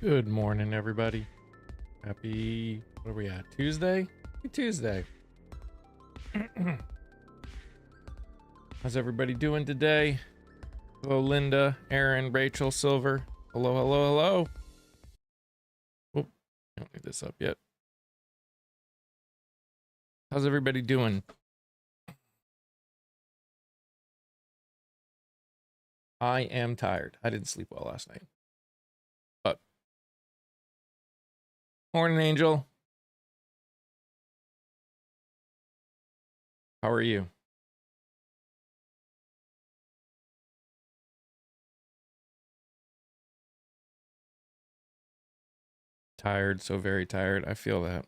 Good morning, everybody. Happy, what are we at? Tuesday? Happy Tuesday. How's everybody doing today? Hello, Linda, Aaron, Rachel, Silver. Hello, hello, hello. Oh, don't get this up yet. How's everybody doing? I am tired. I didn't sleep well last night. But, morning, Angel. How are you? Tired, so very tired. I feel that.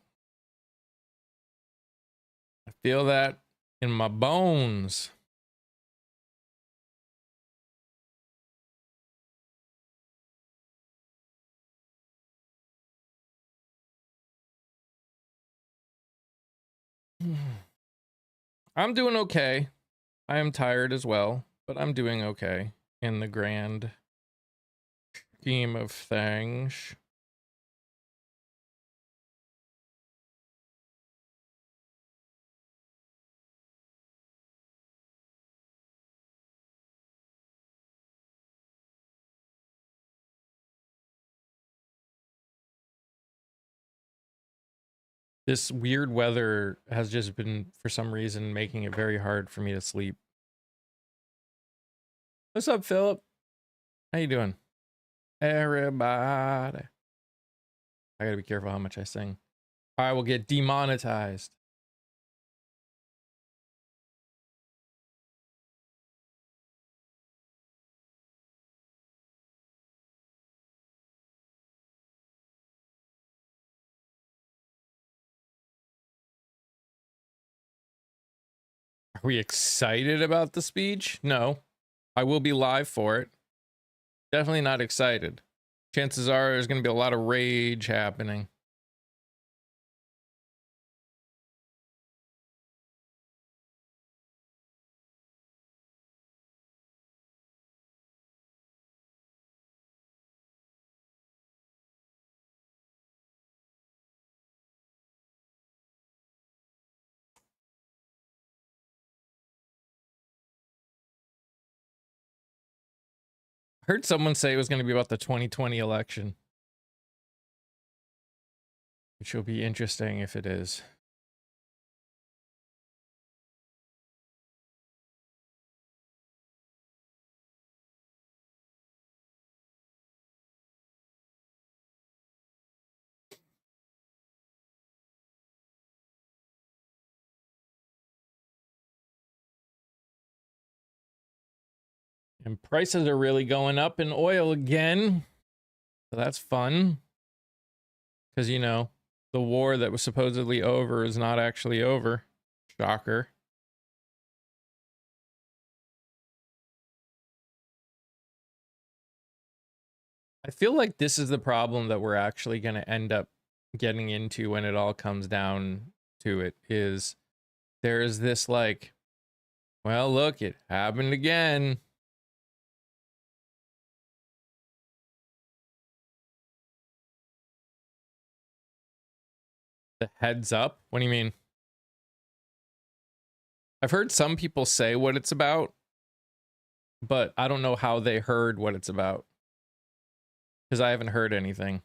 I feel that in my bones. I'm doing okay. I am tired as well, but I'm doing okay in the grand scheme of things. This weird weather has just been, for some reason, making it very hard for me to sleep. What's up, Philip? How you doing? Everybody. I gotta be careful how much I sing. I will get demonetized. Are we excited about the speech? No. I will be live for it. Definitely not excited. Chances are there's gonna be a lot of rage happening. I heard someone say it was gonna be about the 2020 election, which will be interesting if it is. And prices are really going up in oil again. So that's fun. Because, you know, the war that was supposedly over is not actually over. Shocker. I feel like this is the problem that we're actually going to end up getting into when it all comes down to it, is there is this like, well, look, it happened again. The heads up? What do you mean? I've heard some people say what it's about, but I don't know how they heard what it's about, because I haven't heard anything.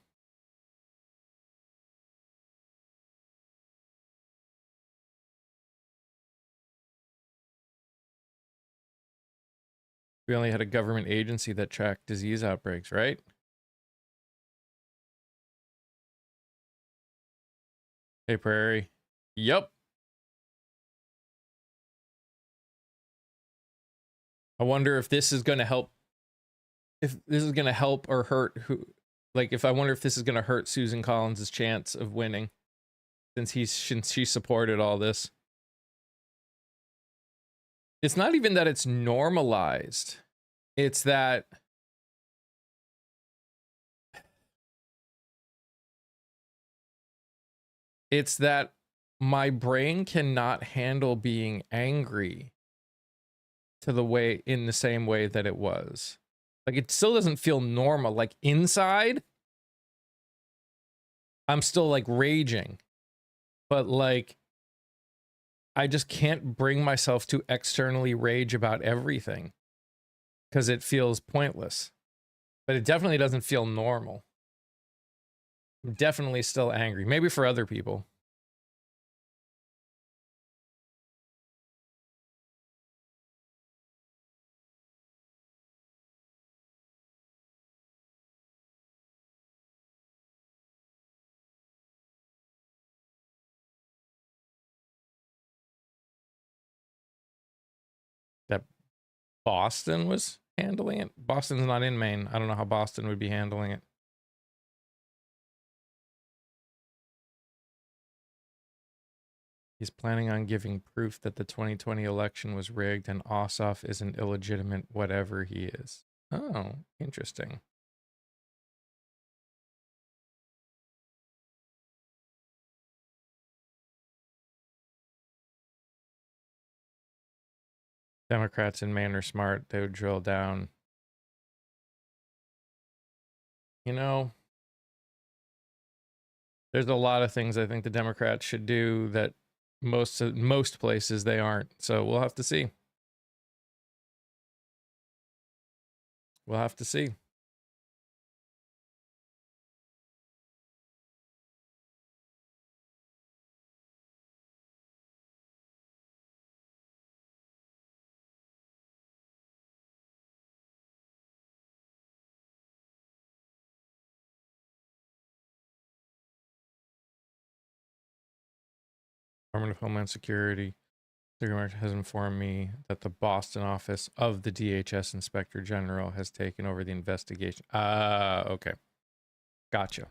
We only had a government agency that tracked disease outbreaks, right? Hey, Prairie. Yep. I wonder if this is going to help. If this is going to help or hurt who. Like, if I wonder if this is going to hurt Susan Collins' chance of winning, since she supported all this. It's not even that it's normalized. It's that my brain cannot handle being angry to the way, in the same way that it was. Like, it still doesn't feel normal. Like, inside, I'm still like raging, but like I just can't bring myself to externally rage about everything because it feels pointless. But it definitely doesn't feel normal. I'm definitely still angry. Maybe for other people. That Boston was handling it. Boston's not in Maine. I don't know how Boston would be handling it. He's planning on giving proof that the 2020 election was rigged and Ossoff isn't illegitimate, whatever he is. Oh, interesting. Democrats in Maine are smart. They would drill down. You know, there's a lot of things I think the Democrats should do that most places they aren't. So we'll have to see. We'll have to see. Department of Homeland Security has informed me that the Boston office of the DHS Inspector General has taken over the investigation. Okay. Gotcha.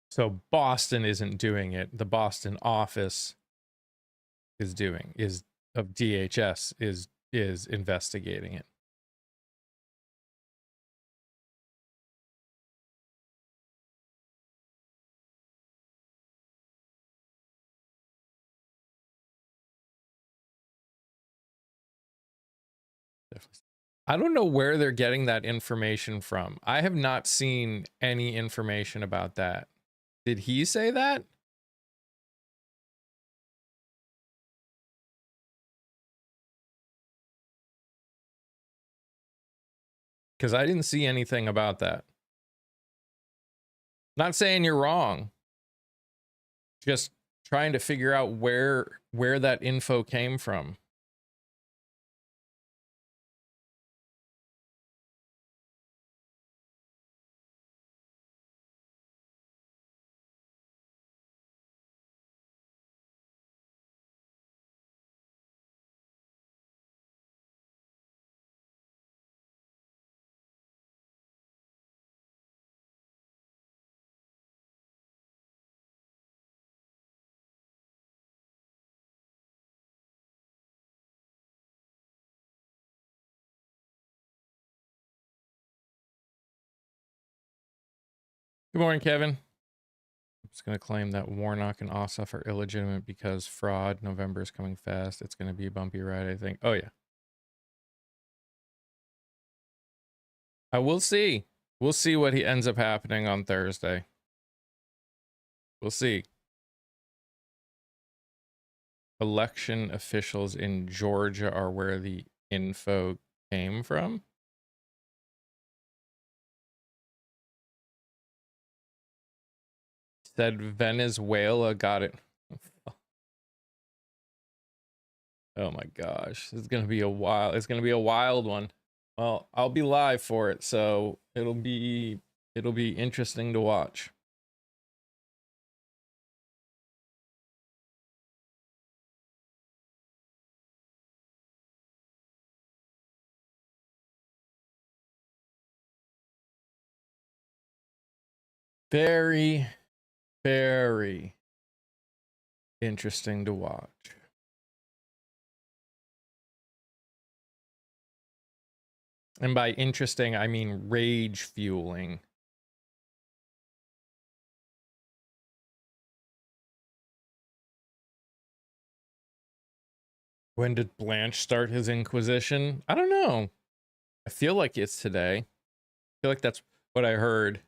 So Boston isn't doing it. The Boston office is of DHS is investigating it. Definitely. I don't know where they're getting that information from. I have not seen any information about that. Did he say that? Because I didn't see anything about that. Not saying you're wrong. Just trying to figure out where that info came from. Good morning, Kevin. I'm just going to claim that Warnock and Ossoff are illegitimate because fraud. November is coming fast. It's going to be a bumpy ride, I think. Oh, yeah. I will see. We'll see what he ends up happening on Thursday. We'll see. Election officials in Georgia are where the info came from. Said Venezuela got it. Oh my gosh, this is gonna be a wild. It's gonna be a wild one. Well, I'll be live for it, so it'll be interesting to watch. Very, very interesting to watch. And by interesting, I mean rage fueling. When did Blanche start his Inquisition? I don't know. I feel like it's today. I feel like that's what I heard.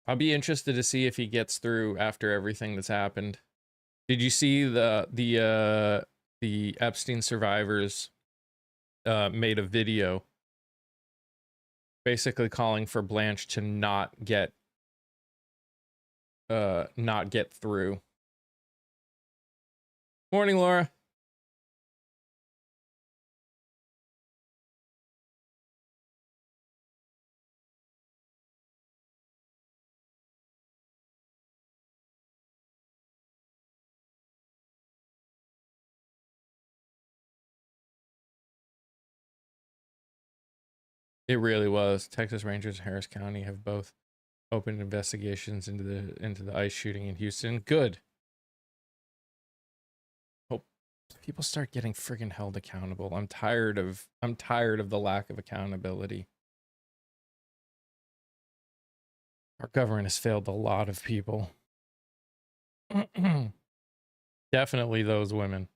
I'll be interested to see if he gets through after everything that's happened. Did you see the Epstein survivors made a video basically calling for Blanche to not get through. Morning, Laura. It really was. Texas Rangers and Harris County have both opened investigations into the ICE shooting in Houston. Good. Hope people start getting friggin' held accountable. I'm tired of the lack of accountability. Our government has failed a lot of people. Definitely those women.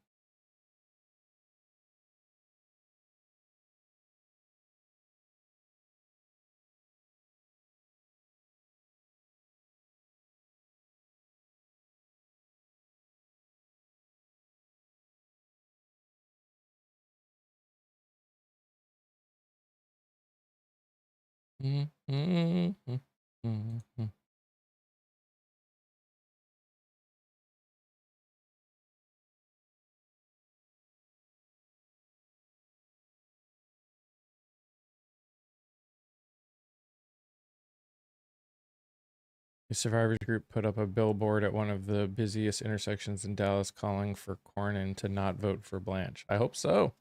The survivors group put up a billboard at one of the busiest intersections in Dallas calling for Cornyn to not vote for Blanche. I hope so.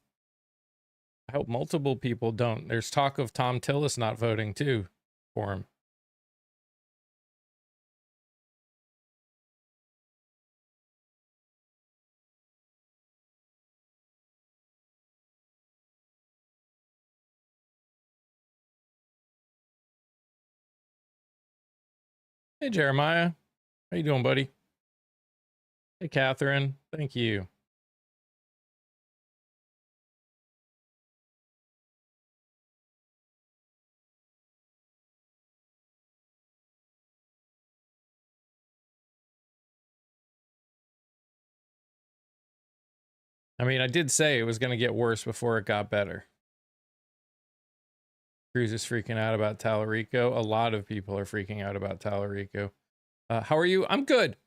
I hope multiple people don't. There's talk of Tom Tillis not voting too for him. Hey, Jeremiah. How you doing, buddy? Hey, Catherine. Thank you. I mean, I did say it was going to get worse before it got better. Cruz is freaking out about Tallarico. A lot of people are freaking out about Tallarico. How are you? I'm good.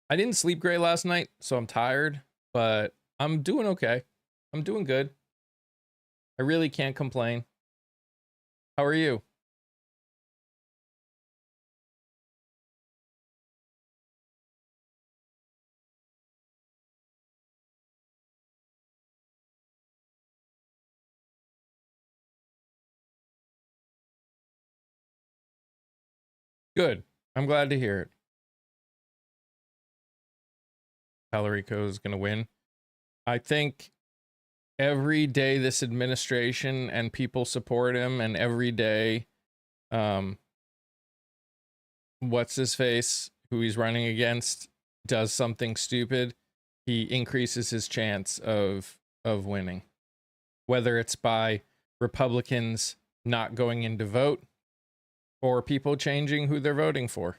I didn't sleep great last night, so I'm tired, but I'm doing okay. I'm doing good. I really can't complain. How are you? Good. I'm glad to hear it. Tallarico is going to win. I think every day this administration and people support him, and every day, what's his face, who he's running against, does something stupid, he increases his chance of winning. Whether it's by Republicans not going in to vote or people changing who they're voting for.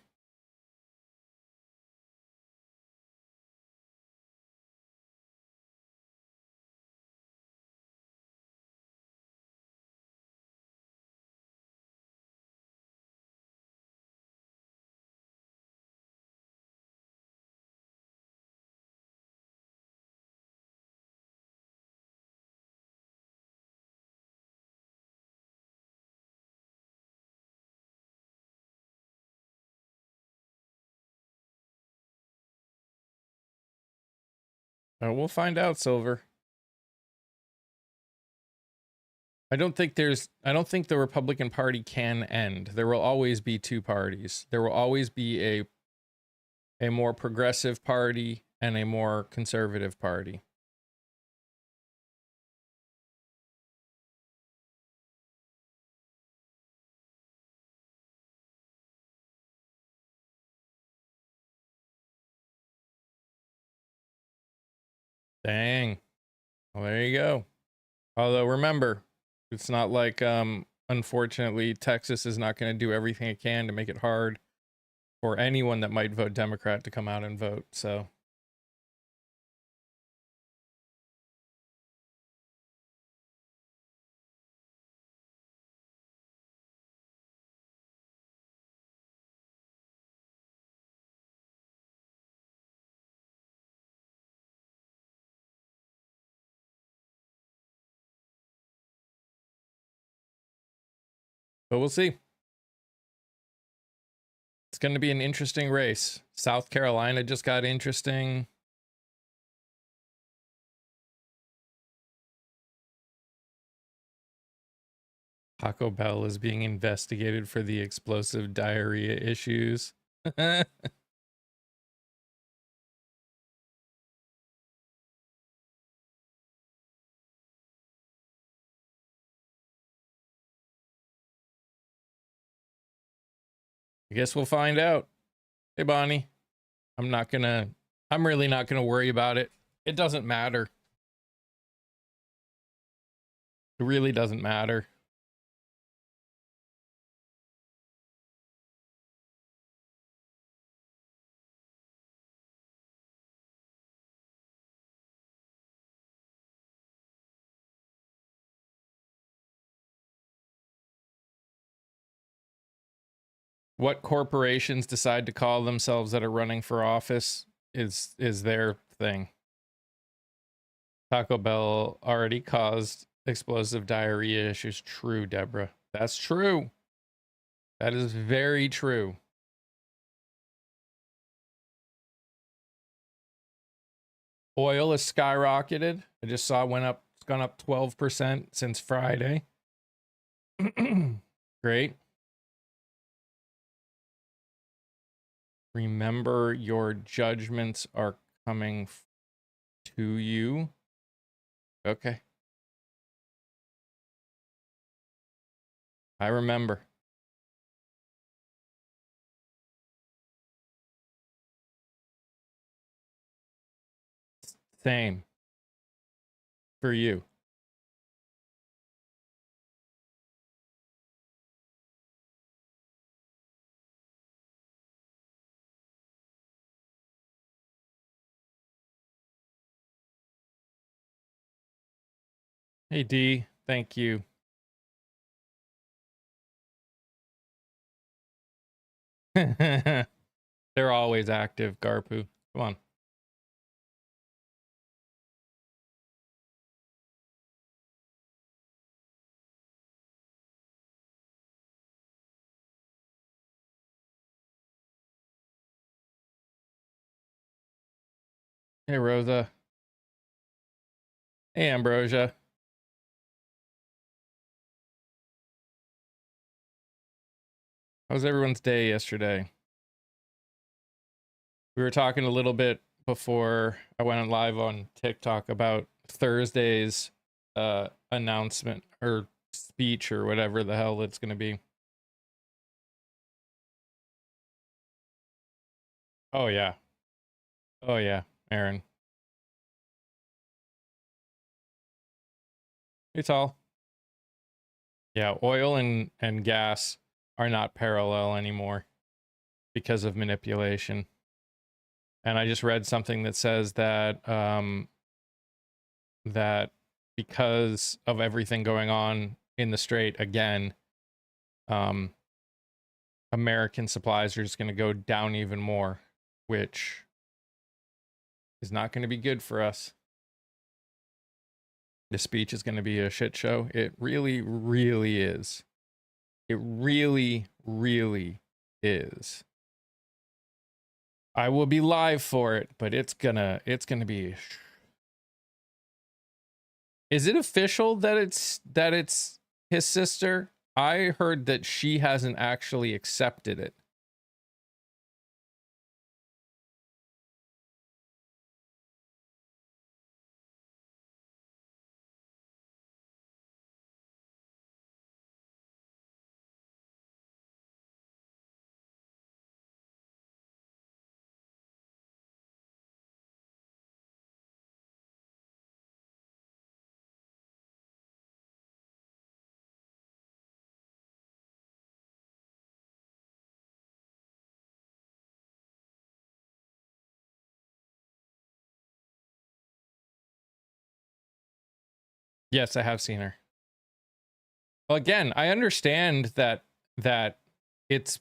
We'll find out, Silver. I don't think the Republican Party can end. There will always be two parties. There will always be a more progressive party and a more conservative party. Dang. Well, there you go. Although remember, it's not like unfortunately Texas is not going to do everything it can to make it hard for anyone that might vote Democrat to come out and vote. So but we'll see. It's going to be an interesting race. South Carolina just got interesting. Taco Bell is being investigated for the explosive diarrhea issues. I guess we'll find out. Hey, Bonnie. I'm really not gonna worry about it. It doesn't matter. It really doesn't matter. What corporations decide to call themselves that are running for office is their thing. Taco Bell already caused explosive diarrhea issues. True, Deborah. That's true. That is very true. Oil has skyrocketed. I just saw it's gone up 12% since Friday. Great. Remember, your judgments are coming to you. Okay. I remember. Same. For you. Hey, D. Thank you. They're always active, Garpu. Come on. Hey, Rosa. Hey, Ambrosia. How was everyone's day yesterday? We were talking a little bit before I went on live on TikTok about Thursday's announcement or speech or whatever the hell it's going to be. Oh, yeah. Oh, yeah, Aaron. It's all. Yeah, oil and gas are not parallel anymore because of manipulation. And I just read something that says that that because of everything going on in the strait again, American supplies are just going to go down even more, which is not going to be good for us. The speech is going to be a shit show. It really, really is. It really, really is. I will be live for it, but it's gonna be. Is it official that it's his sister. I heard that she hasn't actually accepted it. Yes, I have seen her. Well, again, I understand that it's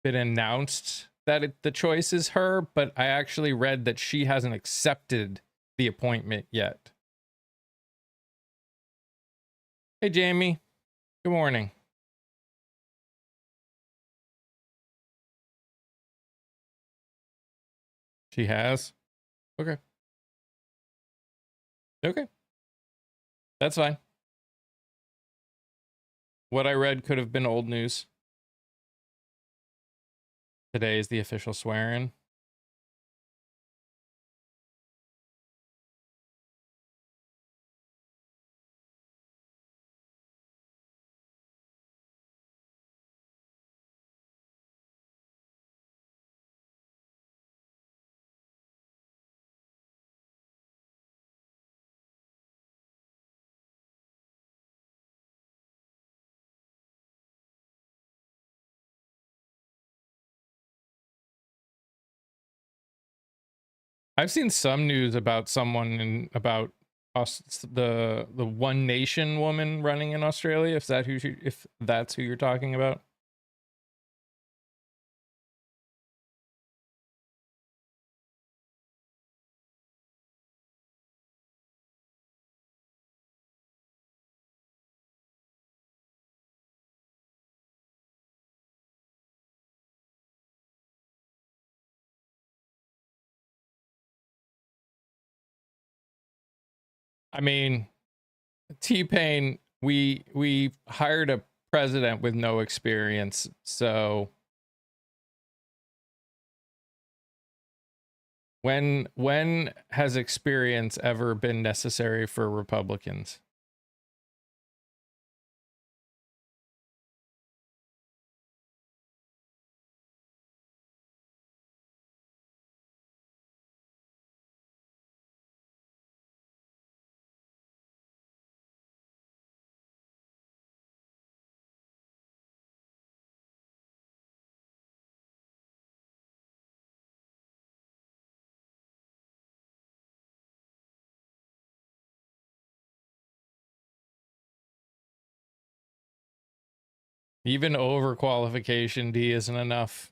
been announced that the choice is her, but I actually read that she hasn't accepted the appointment yet. Hey, Jamie. Good morning. She has? Okay. Okay. That's fine. What I read could have been old news. Today is the official swearing. I've seen some news about someone about the One Nation woman running in Australia. If that's who you're talking about. I mean, T-Pain, we hired a president with no experience, so when has experience ever been necessary for Republicans? Even overqualification D isn't enough.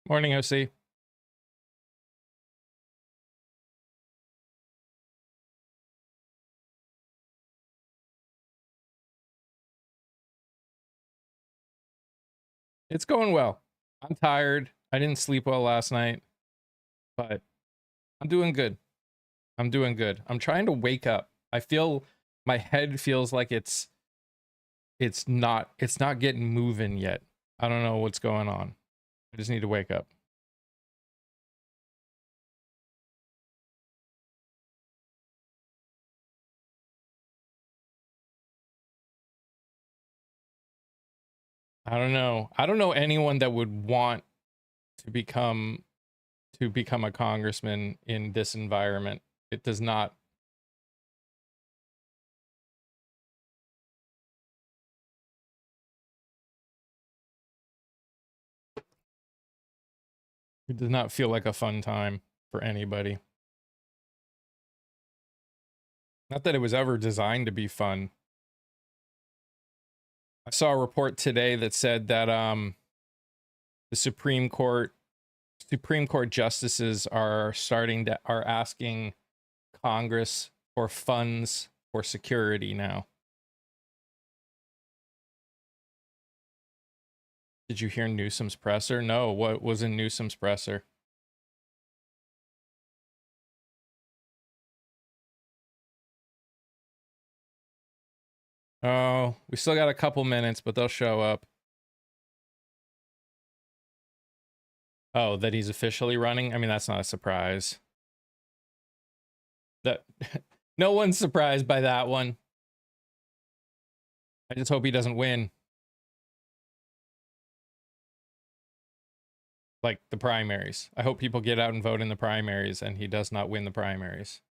Morning, OC. It's going well. I'm tired. I didn't sleep well last night, but I'm doing good. I'm doing good. I'm trying to wake up. I feel my head feels like it's not getting moving yet. I don't know what's going on. I just need to wake up. I don't know. I don't know anyone that would want to become a congressman in this environment. It does not. It does not feel like a fun time for anybody. Not that it was ever designed to be fun. I saw a report today that said that the Supreme Court justices are asking Congress for funds for security now. Did you hear Newsom's presser? No, what was in Newsom's presser? Oh, we still got a couple minutes, but they'll show up. Oh, that he's officially running? I mean, that's not a surprise. That no one's surprised by that one. I just hope he doesn't win. Like the primaries. I hope people get out and vote in the primaries and he does not win the primaries.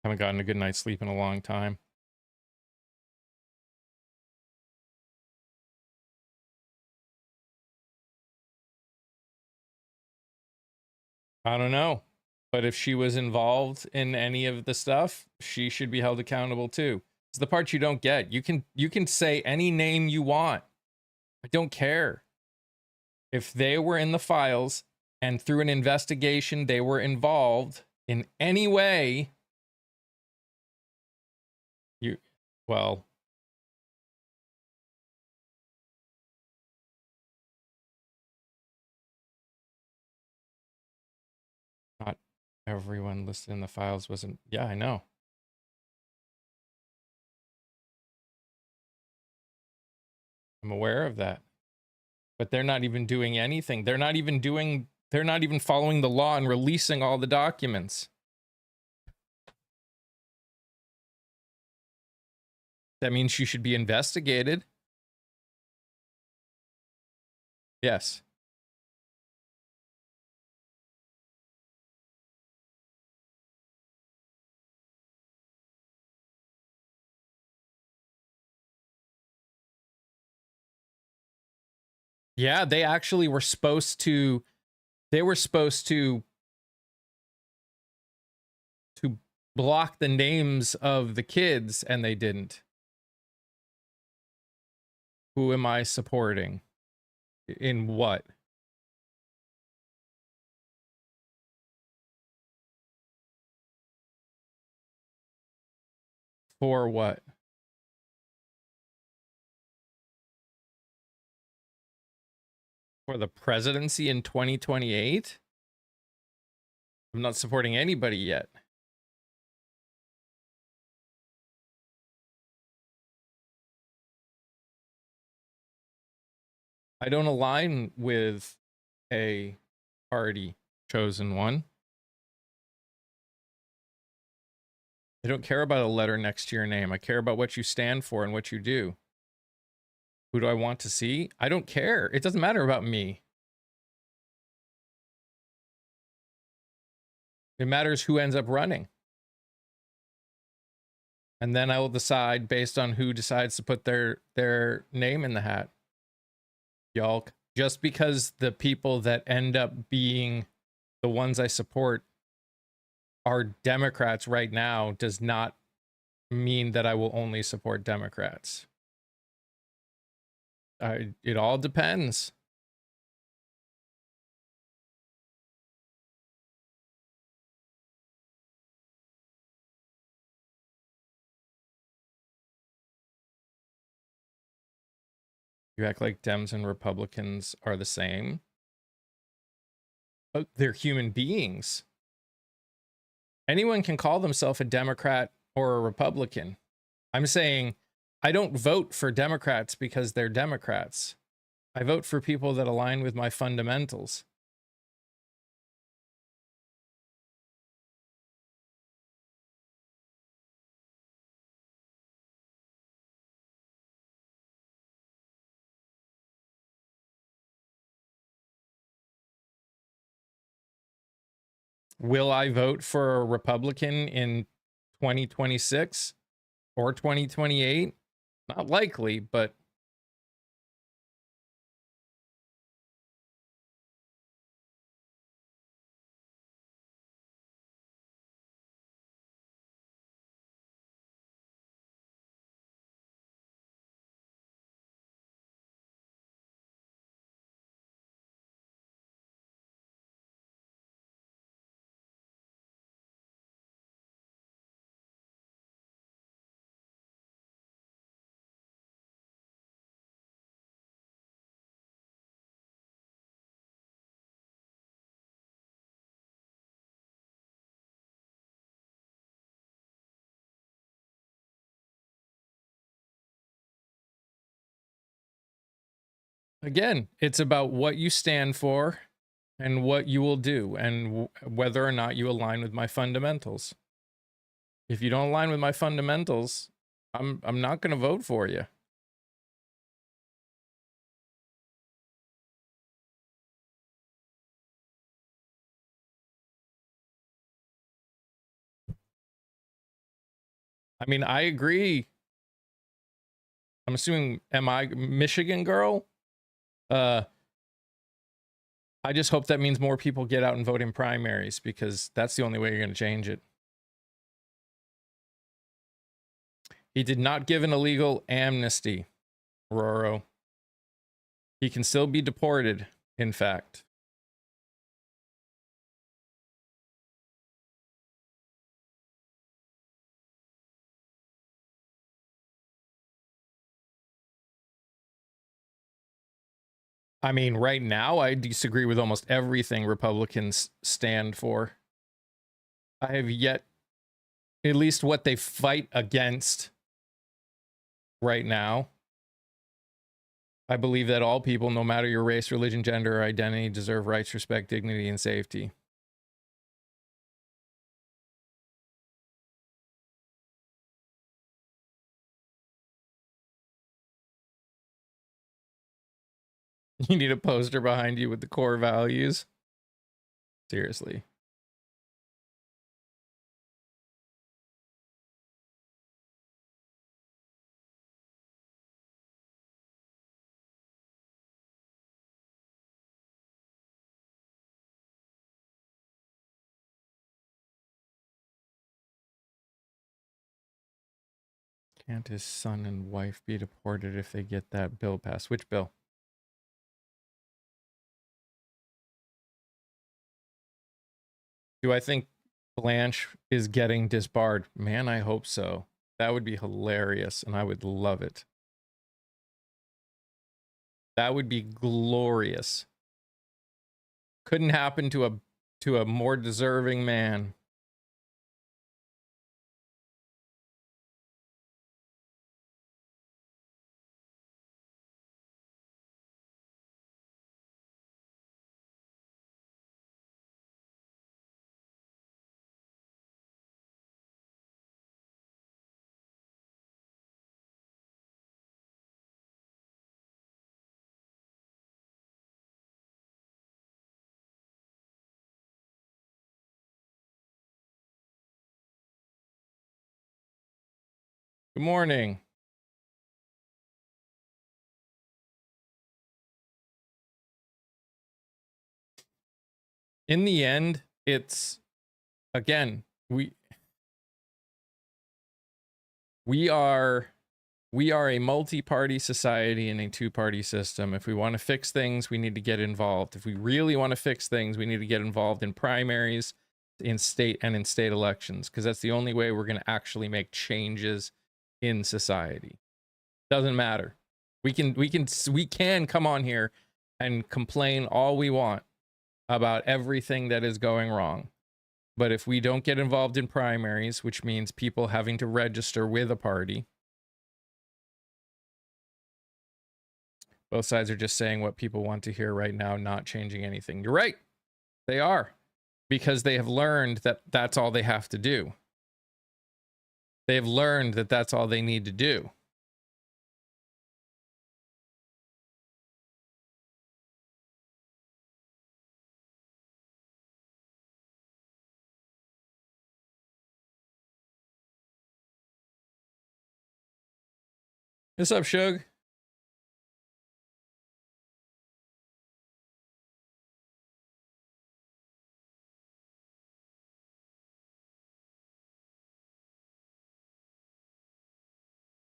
Haven't gotten a good night's sleep in a long time. I don't know. But if she was involved in any of the stuff, she should be held accountable too. It's the part you don't get. You can say any name you want. I don't care. If they were in the files and through an investigation they were involved in any way, well, not everyone listed in the files wasn't. Yeah, I know. I'm aware of that. But they're not even doing anything. They're not even following the law and releasing all the documents. That means she should be investigated. Yes. Yeah, they actually were supposed to block the names of the kids and they didn't. Who am I supporting? In what? For what? For the presidency in 2028? I'm not supporting anybody yet. I don't align with a party chosen one. I don't care about a letter next to your name. I care about what you stand for and what you do. Who do I want to see? I don't care. It doesn't matter about me. It matters who ends up running. And then I will decide based on who decides to put their name in the hat. Y'all, just because the people that end up being the ones I support are Democrats right now does not mean that I will only support Democrats. It all depends. You act like Dems and Republicans are the same. Oh, they're human beings. Anyone can call themselves a Democrat or a Republican. I'm saying I don't vote for Democrats because they're Democrats. I vote for people that align with my fundamentals. Will I vote for a Republican in 2026 or 2028? Not likely, but again, it's about what you stand for and what you will do and whether or not you align with my fundamentals. If you don't align with my fundamentals, I'm not going to vote for you. I mean, I agree. I'm assuming, am I Michigan girl? I just hope that means more people get out and vote in primaries, because that's the only way you're going to change it. He did not give an illegal amnesty, Roro. He can still be deported, in fact. I mean, right now, I disagree with almost everything Republicans stand for. I have yet, at least what they fight against right now. I believe that all people, no matter your race, religion, gender, or identity, deserve rights, respect, dignity, and safety. You need a poster behind you with the core values. Seriously. Can't his son and wife be deported if they get that bill passed? Which bill? Do I think Blanche is getting disbarred? Man, I hope so. That would be hilarious, and I would love it. That would be glorious. Couldn't happen to a more deserving man. Good morning. In the end, it's, again, we are a multi-party society in a two-party system. If we want to fix things, we need to get involved. If we really want to fix things, we need to get involved in primaries, in state elections, because that's the only way we're going to actually make changes in society. Doesn't matter. We can come on here and complain all we want about everything that is going wrong. But if we don't get involved in primaries, which means people having to register with a party, both sides are just saying what people want to hear right now, not changing anything. You're right. They are. Because they have learned that that's all they have to do. They have learned that that's all they need to do. What's up, Shug?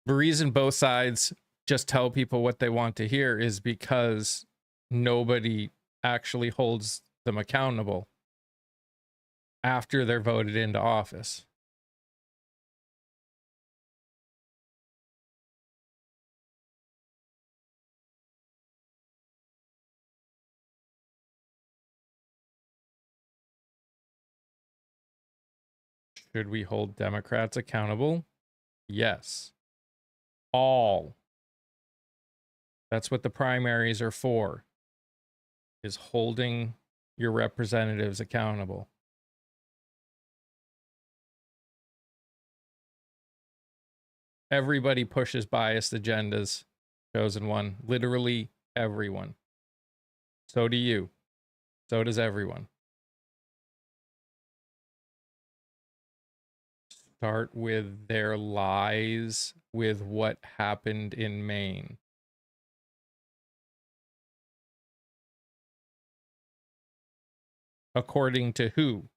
The reason both sides just tell people what they want to hear is because nobody actually holds them accountable after they're voted into office. Should we hold Democrats accountable? Yes. All. That's what the primaries are for, is holding your representatives accountable. Everybody pushes biased agendas, chosen one. Literally everyone. So do you. So does everyone. Start with their lies with what happened in Maine. According to who?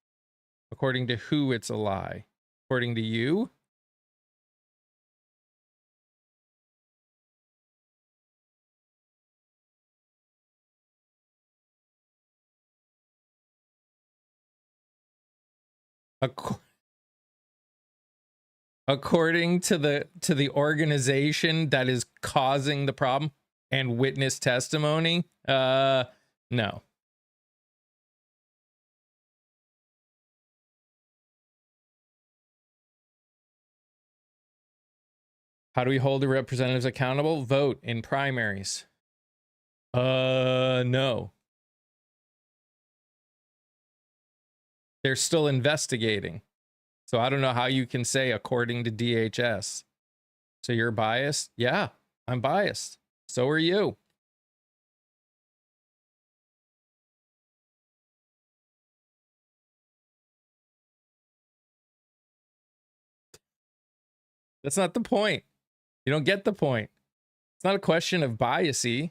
According to who it's a lie? According to you? According to the organization that is causing the problem and witness testimony? No. How do we hold the representatives accountable? Vote in primaries. No. They're still investigating. So I don't know how you can say according to DHS. So you're biased? Yeah, I'm biased. So are you. That's not the point. You don't get the point. It's not a question of biasy.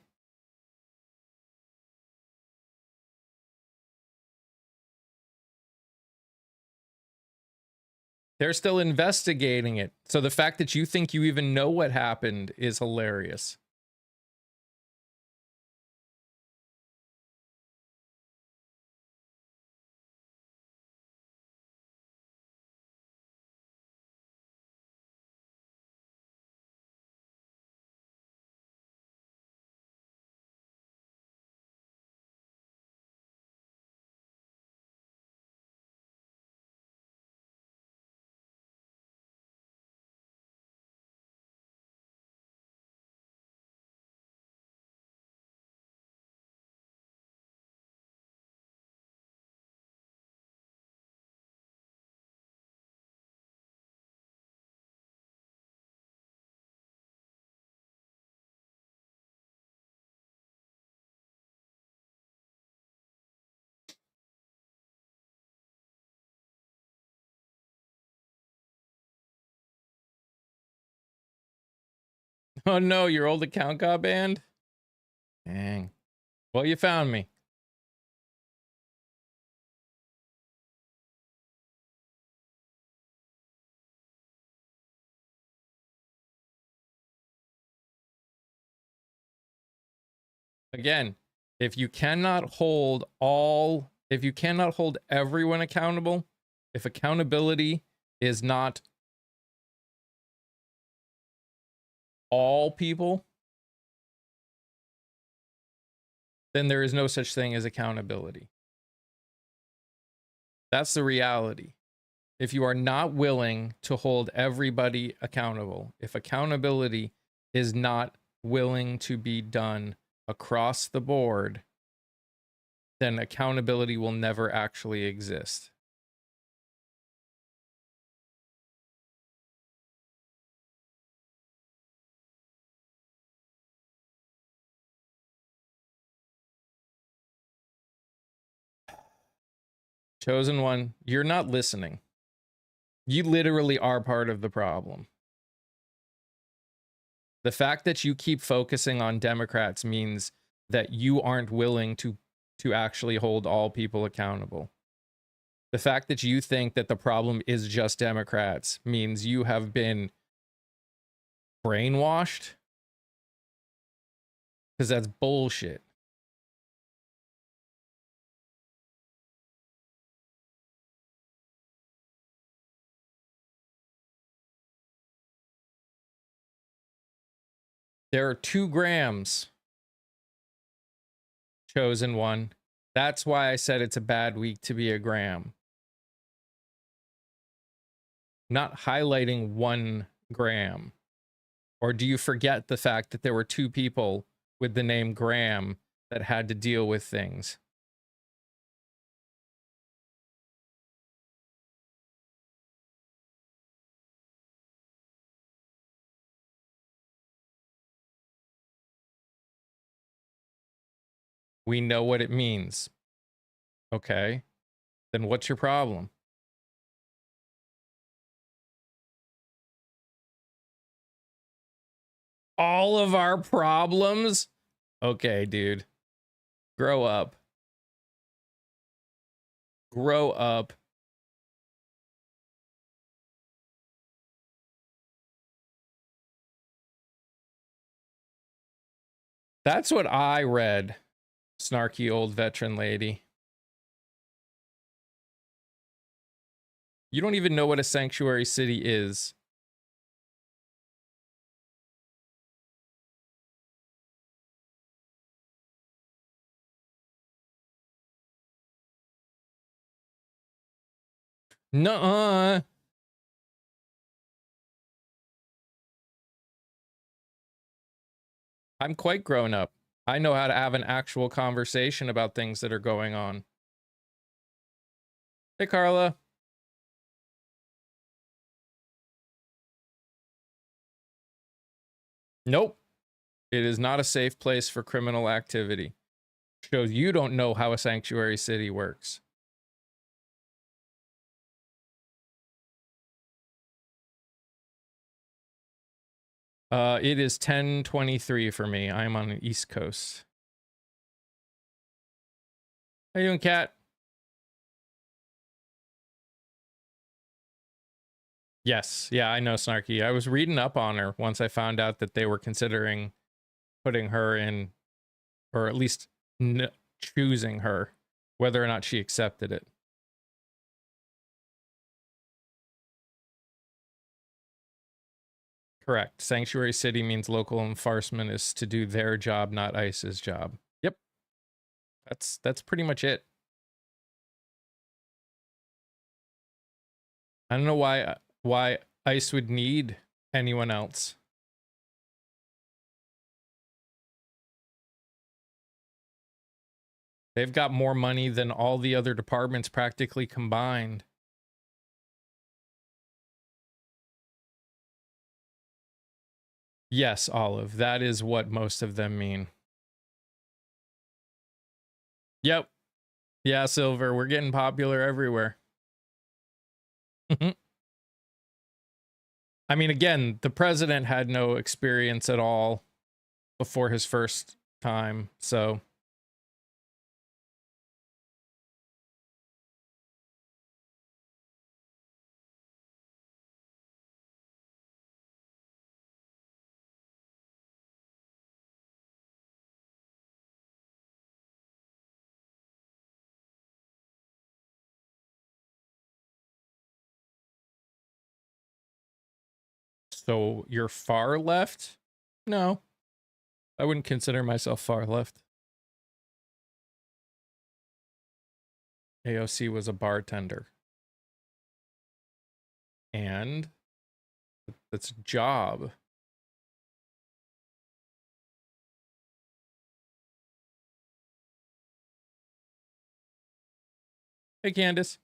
They're still investigating it. So the fact that you think you even know what happened is hilarious. Oh no, your old account got banned? Dang. Well, you found me. Again, if you cannot hold everyone accountable, if accountability is not all people, then there is no such thing as accountability. That's the reality. If you are not willing to hold everybody accountable, if accountability is not willing to be done across the board, then accountability will never actually exist. Chosen one, you're not listening. You literally are part of the problem. The fact that you keep focusing on Democrats means that you aren't willing to actually hold all people accountable. The fact that you think that the problem is just Democrats means you have been brainwashed, because that's bullshit. There are 2 grams. Chosen one. That's why I said it's a bad week to be a gram. Not highlighting 1 gram. Or do you forget the fact that there were 2 people with the name Graham that had to deal with things? We know what it means. Okay. Then what's your problem? All of our problems? Okay, dude. Grow up. Grow up. That's what I read, snarky old veteran lady. You don't even know what a sanctuary city is. Nuh-uh. I'm quite grown up. I know how to have an actual conversation about things that are going on. Hey, Carla. Nope. It is not a safe place for criminal activity. Shows you don't know how a sanctuary city works. It is 10:23 for me. I'm on the East Coast. How you doing, Kat? Yes. Yeah, I know, Snarky. I was reading up on her once I found out that they were considering putting her in, or at least choosing her, whether or not she accepted it. Correct. Sanctuary city means local enforcement is to do their job, not ICE's job. Yep. That's pretty much it. I don't know why ICE would need anyone else. They've got more money than all the other departments practically combined. Yes, Olive. That is what most of them mean. Yep. Yeah, Silver. We're getting popular everywhere. I mean, again, the president had no experience at all before his first time, so. So you're far left? No. I wouldn't consider myself far left. AOC was a bartender. And that's a job. Hey, Candace.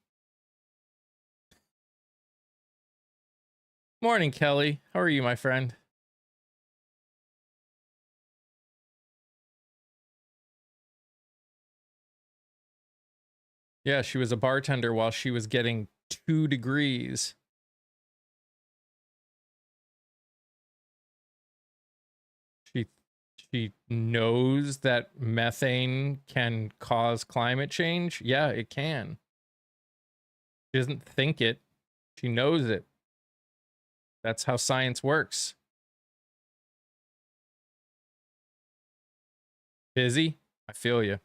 Morning, Kelly. How are you, my friend? Yeah, she was a bartender while she was getting 2 degrees. she knows that methane can cause climate change. Yeah, it can. She doesn't think it. She knows it. That's how science works. Busy? I feel you.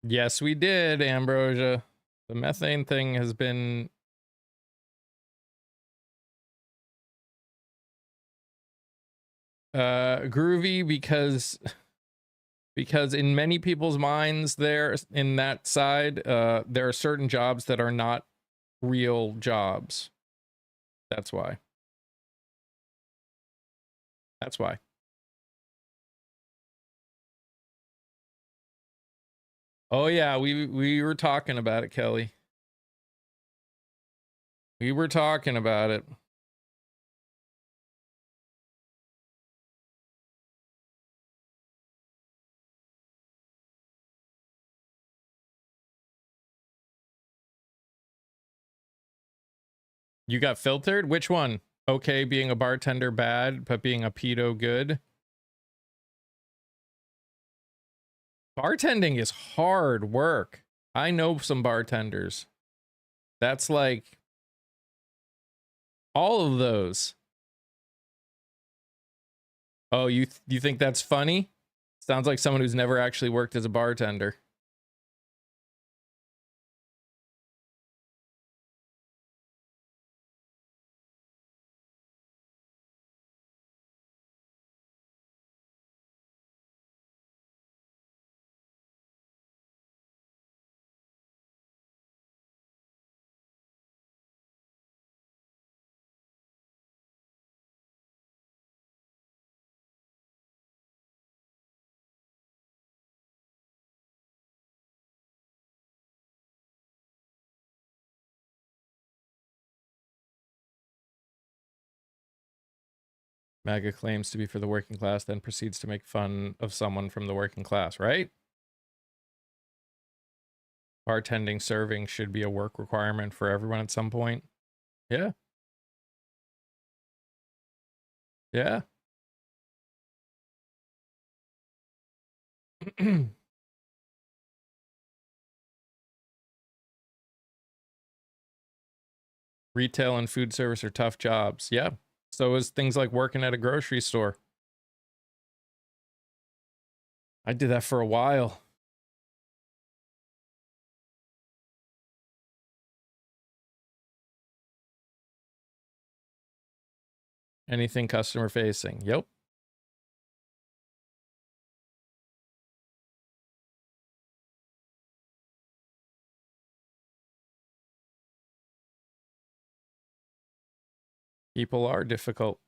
Yes, we did, Ambrosia. The methane thing has been groovy because in many people's minds there in that side, there are certain jobs that are not real jobs. That's why. That's why. Oh yeah, we were talking about it, Kelly. We were talking about it. You got filtered? Which one? Okay, being a bartender bad, but being a pedo good. Bartending is hard work. I know some bartenders. That's like all of those. Oh, you think that's funny? Sounds like someone who's never actually worked as a bartender. MAGA claims to be for the working class, then proceeds to make fun of someone from the working class, right? Bartending, serving should be a work requirement for everyone at some point. Yeah. Yeah. Retail and food service are tough jobs. Yeah. So is things like working at a grocery store. I did that for a while. Anything customer facing. Yep. People are difficult.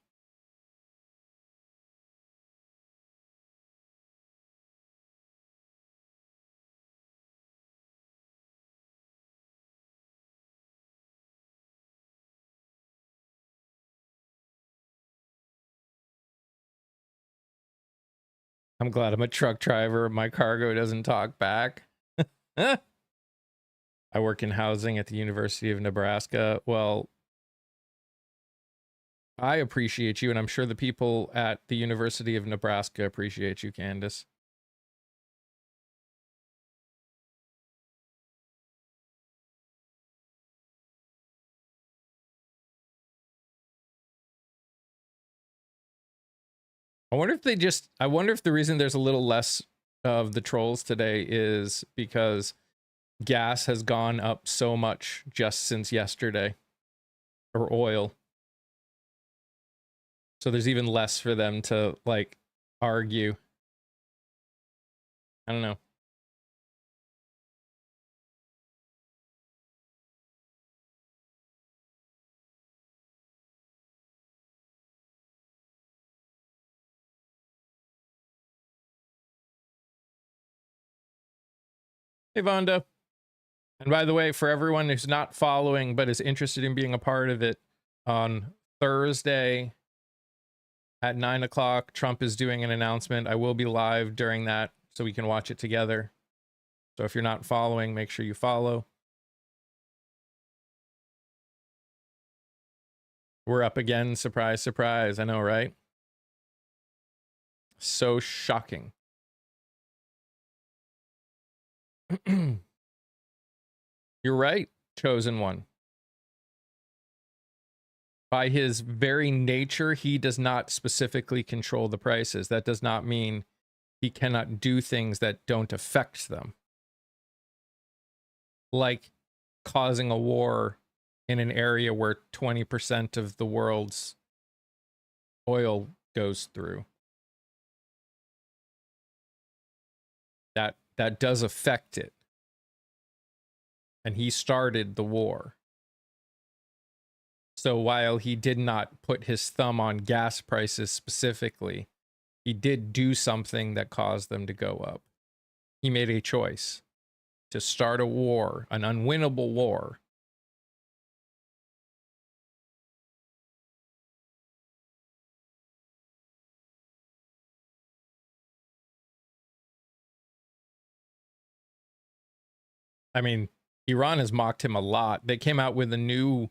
I'm glad I'm a truck driver. My cargo doesn't talk back. I work in housing at the University of Nebraska. Well, I appreciate you, and I'm sure the people at the University of Nebraska appreciate you, Candace. I wonder if the reason there's a little less of the trolls today is because gas has gone up so much just since yesterday, or oil. So there's even less for them to like argue. I don't know. Hey, Vonda. And by the way, for everyone who's not following but is interested in being a part of it, on Thursday, At 9 o'clock, Trump is doing an announcement. I will be live during that so we can watch it together. So if you're not following, make sure you follow. We're up again. Surprise, surprise. I know, right? So shocking. You're right, chosen one. By his very nature, he does not specifically control the prices. That does not mean he cannot do things that don't affect them. Like causing a war in an area where 20% of the world's oil goes through. That does affect it. And he started the war. So while he did not put his thumb on gas prices specifically, he did do something that caused them to go up. He made a choice to start a war, an unwinnable war. I mean, Iran has mocked him a lot. They came out with a new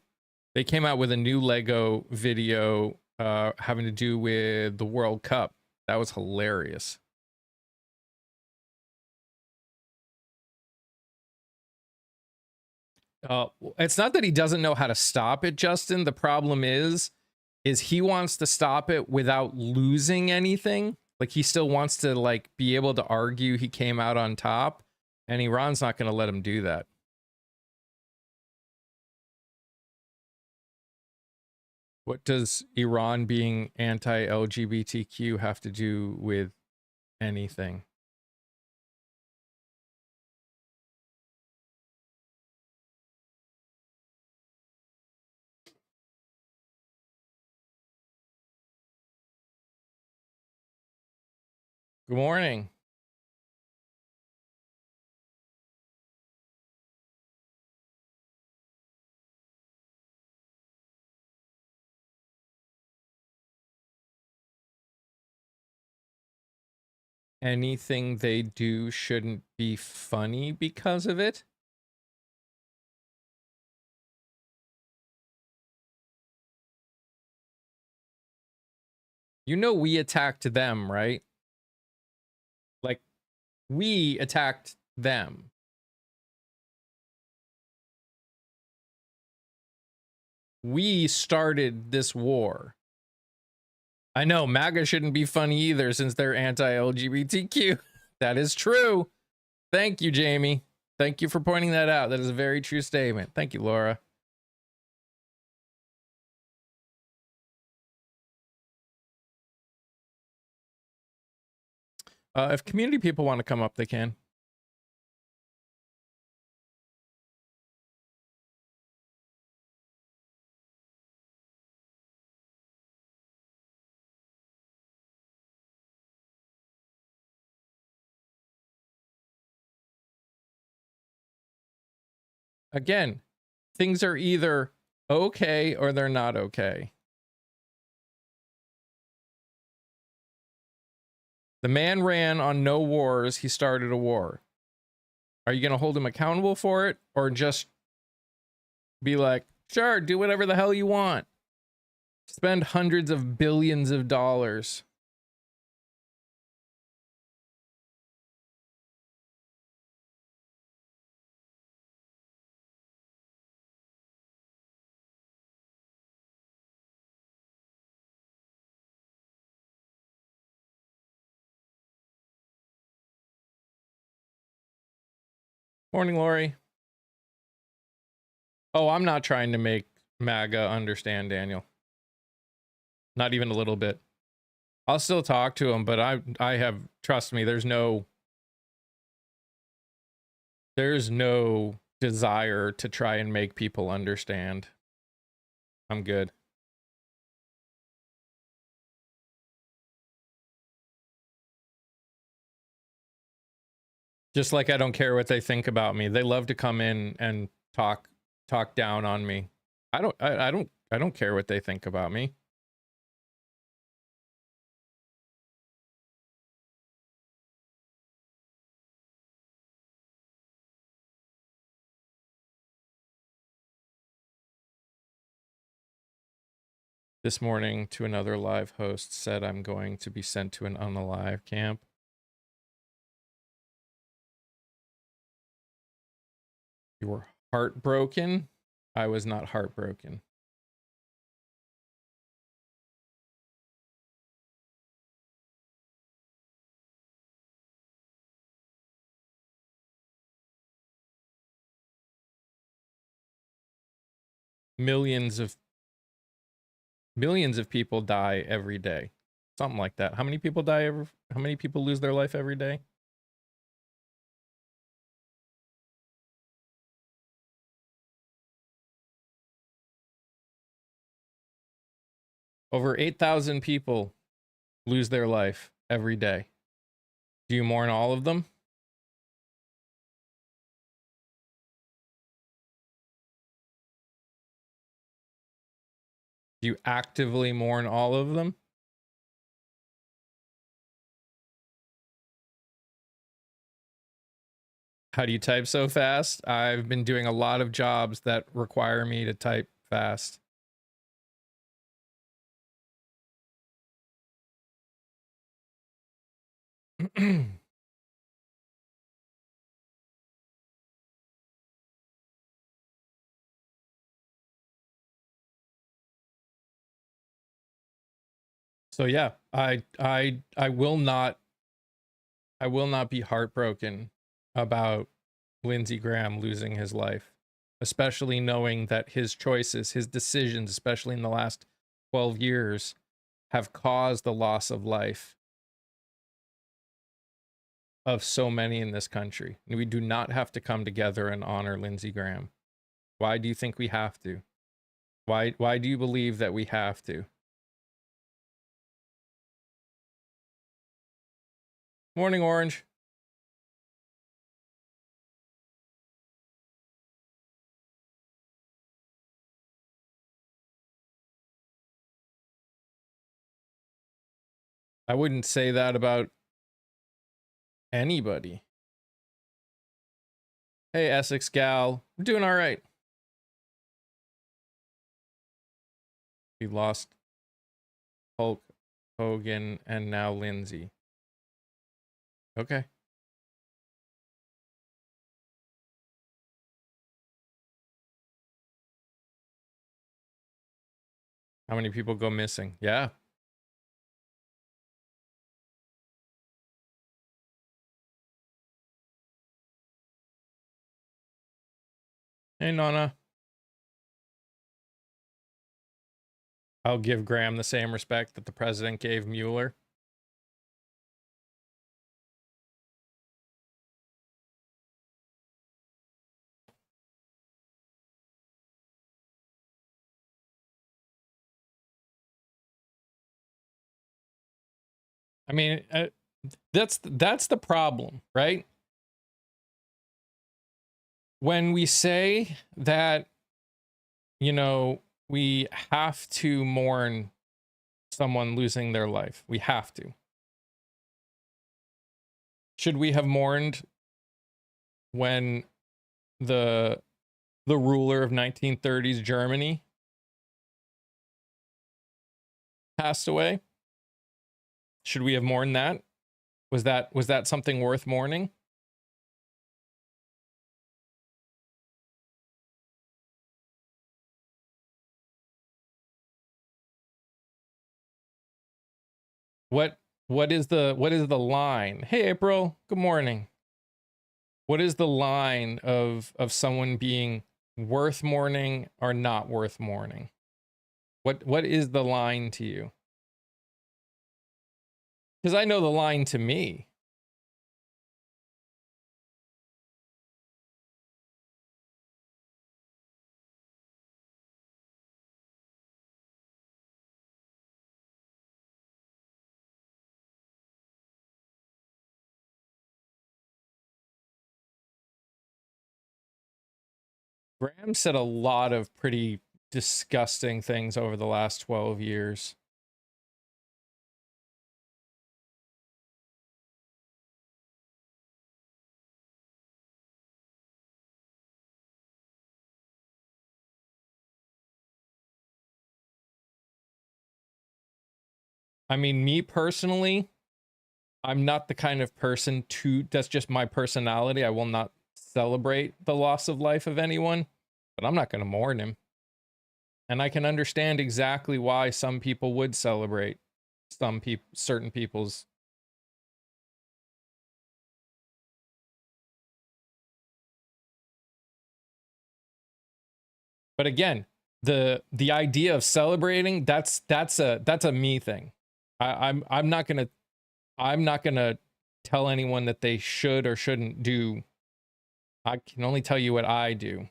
Lego video having to do with the World Cup. That was hilarious. It's not that he doesn't know how to stop it, Justin. The problem is he wants to stop it without losing anything. Like he still wants to like be able to argue he came out on top, and Iran's not going to let him do that. What does Iran being anti-LGBTQ have to do with anything? Good morning. Anything they do shouldn't be funny because of it? You know we attacked them, right? Like, we attacked them. We started this war. I know, MAGA shouldn't be funny either since they're anti-LGBTQ. That is true. Thank you, Jamie. Thank you for pointing that out. That is a very true statement. Thank you, Laura. If community people want to come up, they can. Again, things are either okay or they're not okay. The man ran on no wars. He started a war. Are you going to hold him accountable for it, or just be like, sure, do whatever the hell you want? Spend hundreds of billions of dollars. Morning, Lori. Oh, I'm not trying to make MAGA understand, Daniel. Not even a little bit. I'll still talk to him, but I have, trust me, there's no desire to try and make people understand. I'm good. Just like I don't care what they think about me. They love to come in and talk down on me. I don't care what they think about me. this morning to another live host said I'm going to be sent to an unalive camp. You were heartbroken? I was not heartbroken. Millions of people die every day. Something like that. How many people how many people lose their life every day? Over 8,000 people lose their life every day. Do you mourn all of them? Do you actively mourn all of them? How do you type so fast? I've been doing a lot of jobs that require me to type fast. So yeah, I will not be heartbroken about Lindsey Graham losing his life, especially knowing that his choices, his decisions, especially in the last 12 years, have caused the loss of life of so many in this country. We do not have to come together and honor Lindsey Graham. Why do you think we have to? Why do you believe that we have to? Morning, Orange. I wouldn't say that about anybody. Hey, Essex gal. I'm doing all right. We lost Hulk Hogan and now Lindsay. Okay. How many people go missing? Yeah. Hey, Nana. I'll give Graham the same respect that the president gave Mueller. I mean, that's the problem, right? When we say that, you know, we have to mourn someone losing their life. We have to. Should we have mourned when the ruler of 1930s Germany passed away? Should we have mourned that? Was that something worth mourning? What is the line? Hey April, good morning. What is the line of someone being worth mourning or not worth mourning? What is the line to you? Because I know the line to me. Graham said a lot of pretty disgusting things over the last 12 years. I mean, me personally, I'm not the kind of person to, that's just my personality. I will not celebrate the loss of life of anyone, but I'm not going to mourn him. And I can understand exactly why some people would celebrate certain people's. But again, the idea of celebrating, that's a me thing. I'm not gonna tell anyone that they should or shouldn't do. I can only tell you what I do.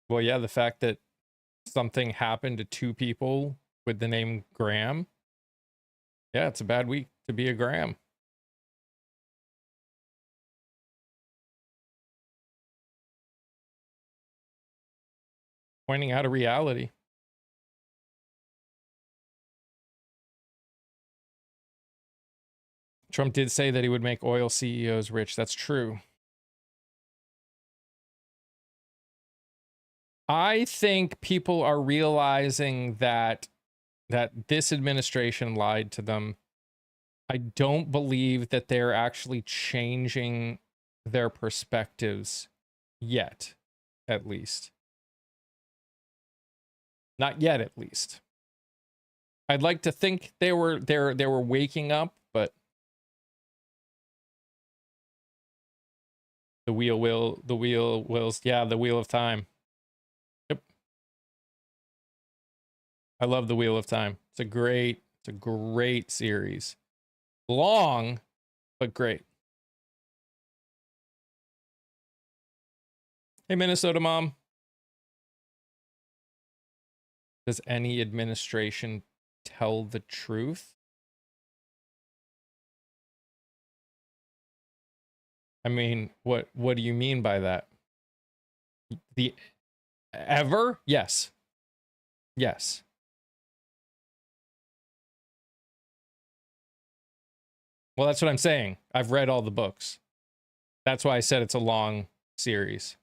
Well, yeah, the fact that something happened to two people with the name Graham, yeah, it's a bad week to be a Graham. Pointing out a reality. Trump did say that he would make oil CEOs rich. That's true. I think people are realizing that this administration lied to them. I don't believe that they're actually changing their perspectives yet, at least. Not yet, at least. I'd like to think they were waking up, but the wheel wills, yeah, the wheel of time. Yep. I love the Wheel of Time. It's a great series. Long, but great. Hey, Minnesota mom. Does any administration tell the truth? I mean, what do you mean by that? The ever? Yes. Yes. Well, that's what I'm saying. I've read all the books. That's why I said it's a long series.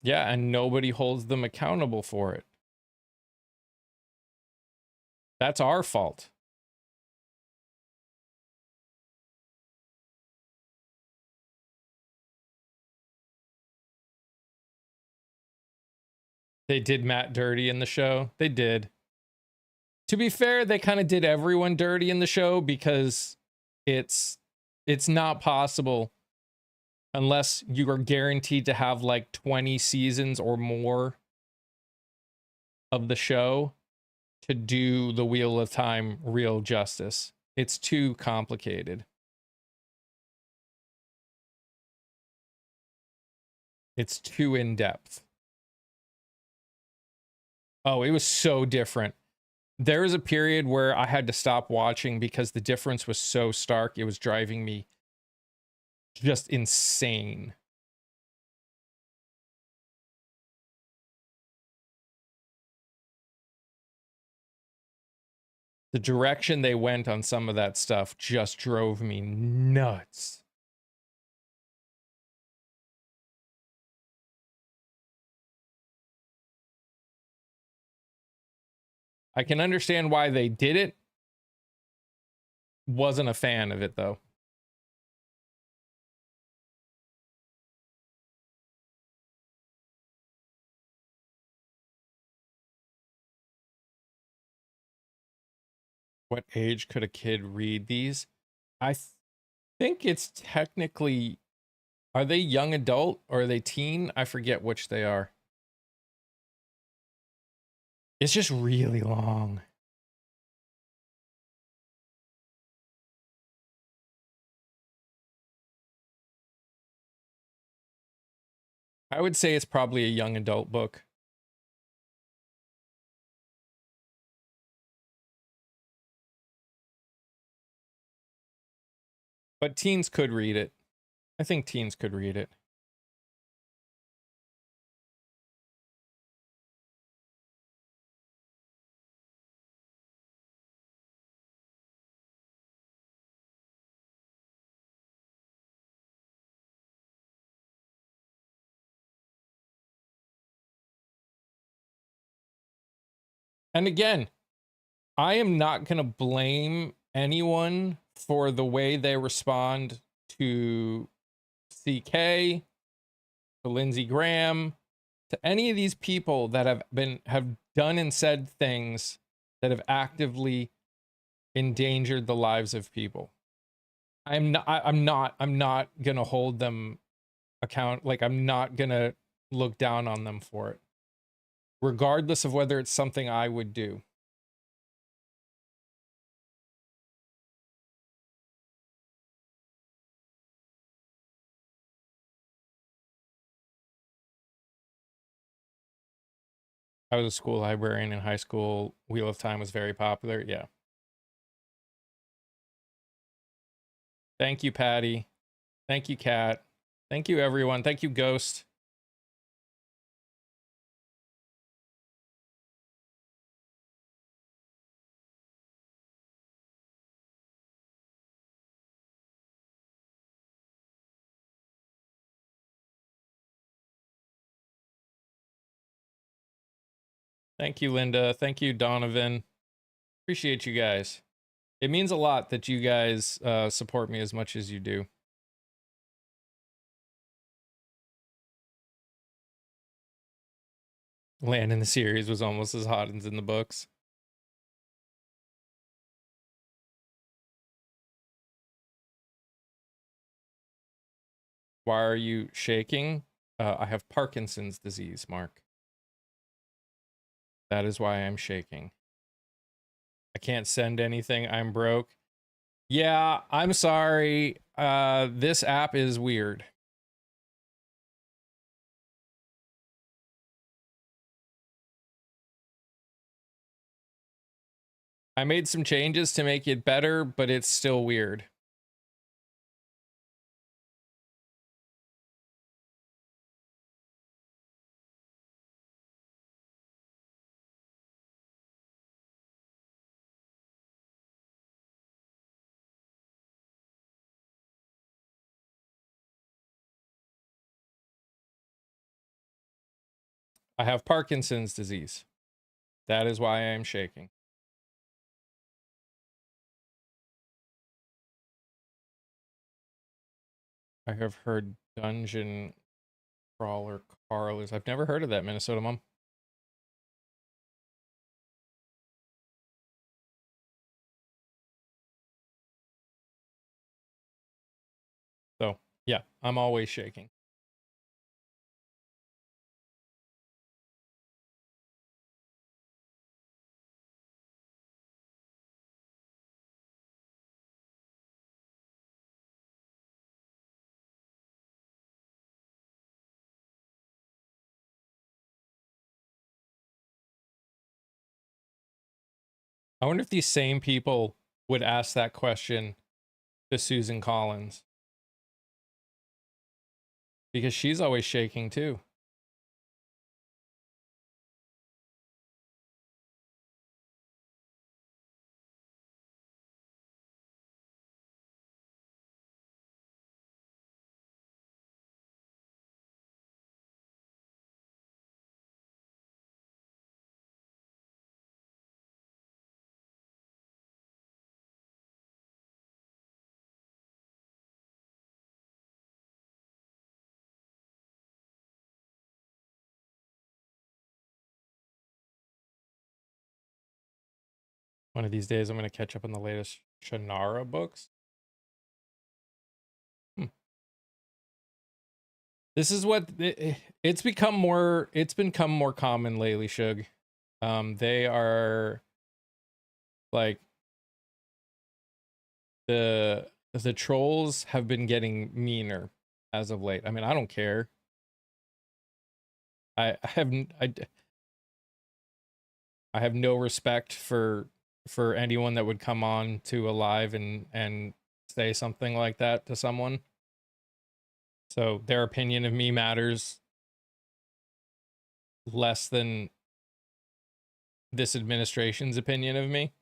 Yeah, and nobody holds them accountable for it. That's our fault. They did Matt dirty in the show. They did. To be fair, they kind of did everyone dirty in the show because it's not possible unless you are guaranteed to have like 20 seasons or more of the show to do the Wheel of Time real justice. It's too complicated. It's too in depth. Oh, it was so different. There was a period where I had to stop watching because the difference was so stark. It was driving me just insane. The direction they went on some of that stuff just drove me nuts. I can understand why they did it. Wasn't a fan of it though. What age could a kid read these? I think it's technically, are they young adult or are they teen? I forget which they are. It's just really long. I would say it's probably a young adult book. But teens could read it. I think teens could read it. And again, I am not going to blame anyone for the way they respond to CK, to Lindsey Graham, to any of these people that have done and said things that have actively endangered the lives of people. I'm not going to hold them account, like I'm not going to look down on them for it, regardless of whether it's something I would do. I was a school librarian in high school. Wheel of Time was very popular. Yeah. Thank you, Patty. Thank you, Kat. Thank you, everyone. Thank you, Ghost. Thank you, Linda. Thank you, Donovan. Appreciate you guys. It means a lot that you guys support me as much as you do. Lan in the series was almost as hot as in the books. Why are you shaking? I have Parkinson's disease, Mark. That is why I'm shaking. I can't send anything. I'm broke. Yeah, I'm sorry. This app is weird. I made some changes to make it better, but it's still weird. I have Parkinson's disease. That is why I am shaking. I have heard Dungeon Crawler Carlers. I've never heard of that, Minnesota Mom. So, yeah, I'm always shaking. I wonder if these same people would ask that question to Susan Collins. Because she's always shaking too. One of these days, I'm going to catch up on the latest Shannara books. This is what it's become more. It's become more common lately, Shug. They are like the trolls have been getting meaner as of late. I mean, I don't care. I haven't I have no respect for anyone that would come on to a live and say something like that to someone. So their opinion of me matters less than this administration's opinion of me.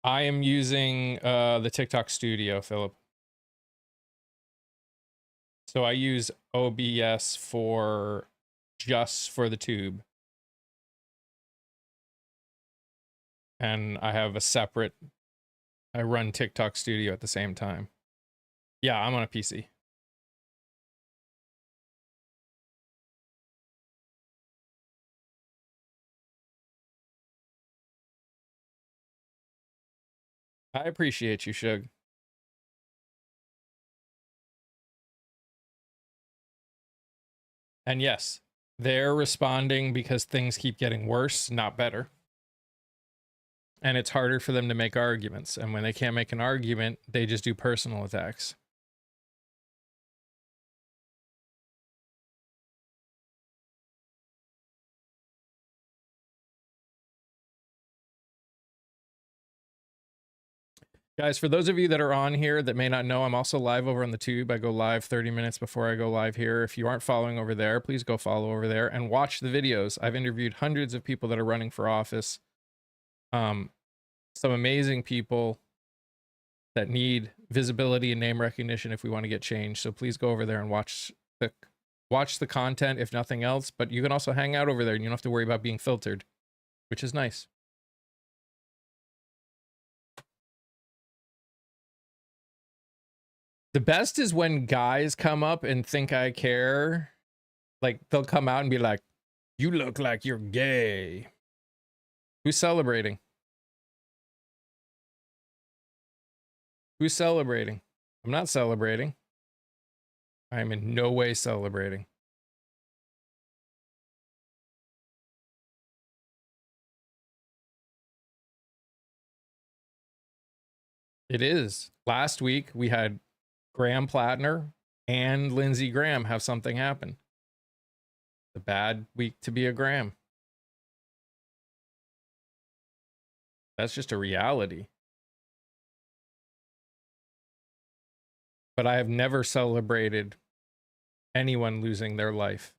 I am using the TikTok Studio, Philip. So I use OBS for just for the tube. And I have a separate, I run TikTok Studio at the same time. Yeah, I'm on a PC. I appreciate you, Shug. And yes, they're responding because things keep getting worse, not better. And it's harder for them to make arguments. And when they can't make an argument, they just do personal attacks. Guys, for those of you that are on here that may not know, I'm also live over on the tube. I go live 30 minutes before I go live here. If you aren't following over there, please go follow over there and watch the videos. I've interviewed hundreds of people that are running for office. Some amazing people that need visibility and name recognition if we want to get change. So please go over there and watch the content, if nothing else. But you can also hang out over there and you don't have to worry about being filtered, which is nice. The best is when guys come up and think I care. Like, they'll come out and be like, you look like you're gay. Who's celebrating? Who's celebrating? I'm not celebrating. I am in no way celebrating. It is. Last week, we had Graham Plattner and Lindsey Graham have something happen. A bad week to be a Graham. That's just a reality. But I have never celebrated anyone losing their life.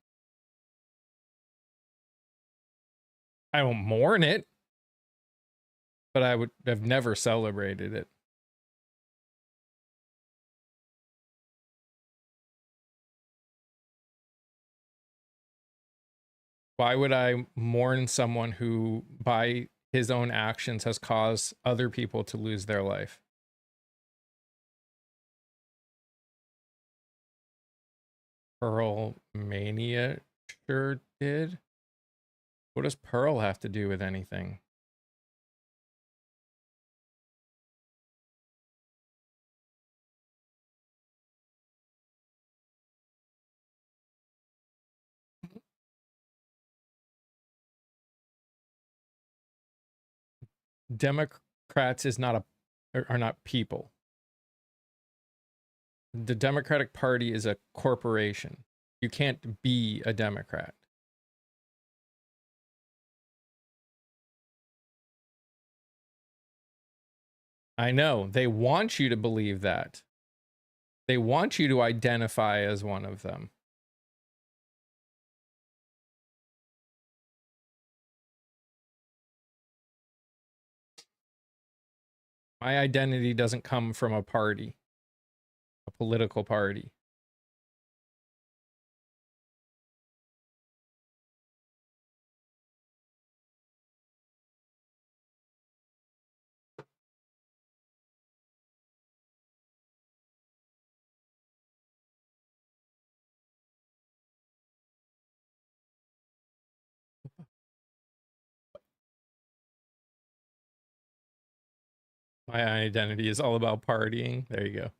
I don't mourn it, but I would have never celebrated it. Why would I mourn someone who, by his own actions, has caused other people to lose their life? Pearl Mania sure did. What does Pearl have to do with anything? Democrats is not are not people. The Democratic Party is a corporation. You can't be a Democrat. I know. They want you to believe that. They want you to identify as one of them. My identity doesn't come from a party, a political party. My identity is all about partying. There you go.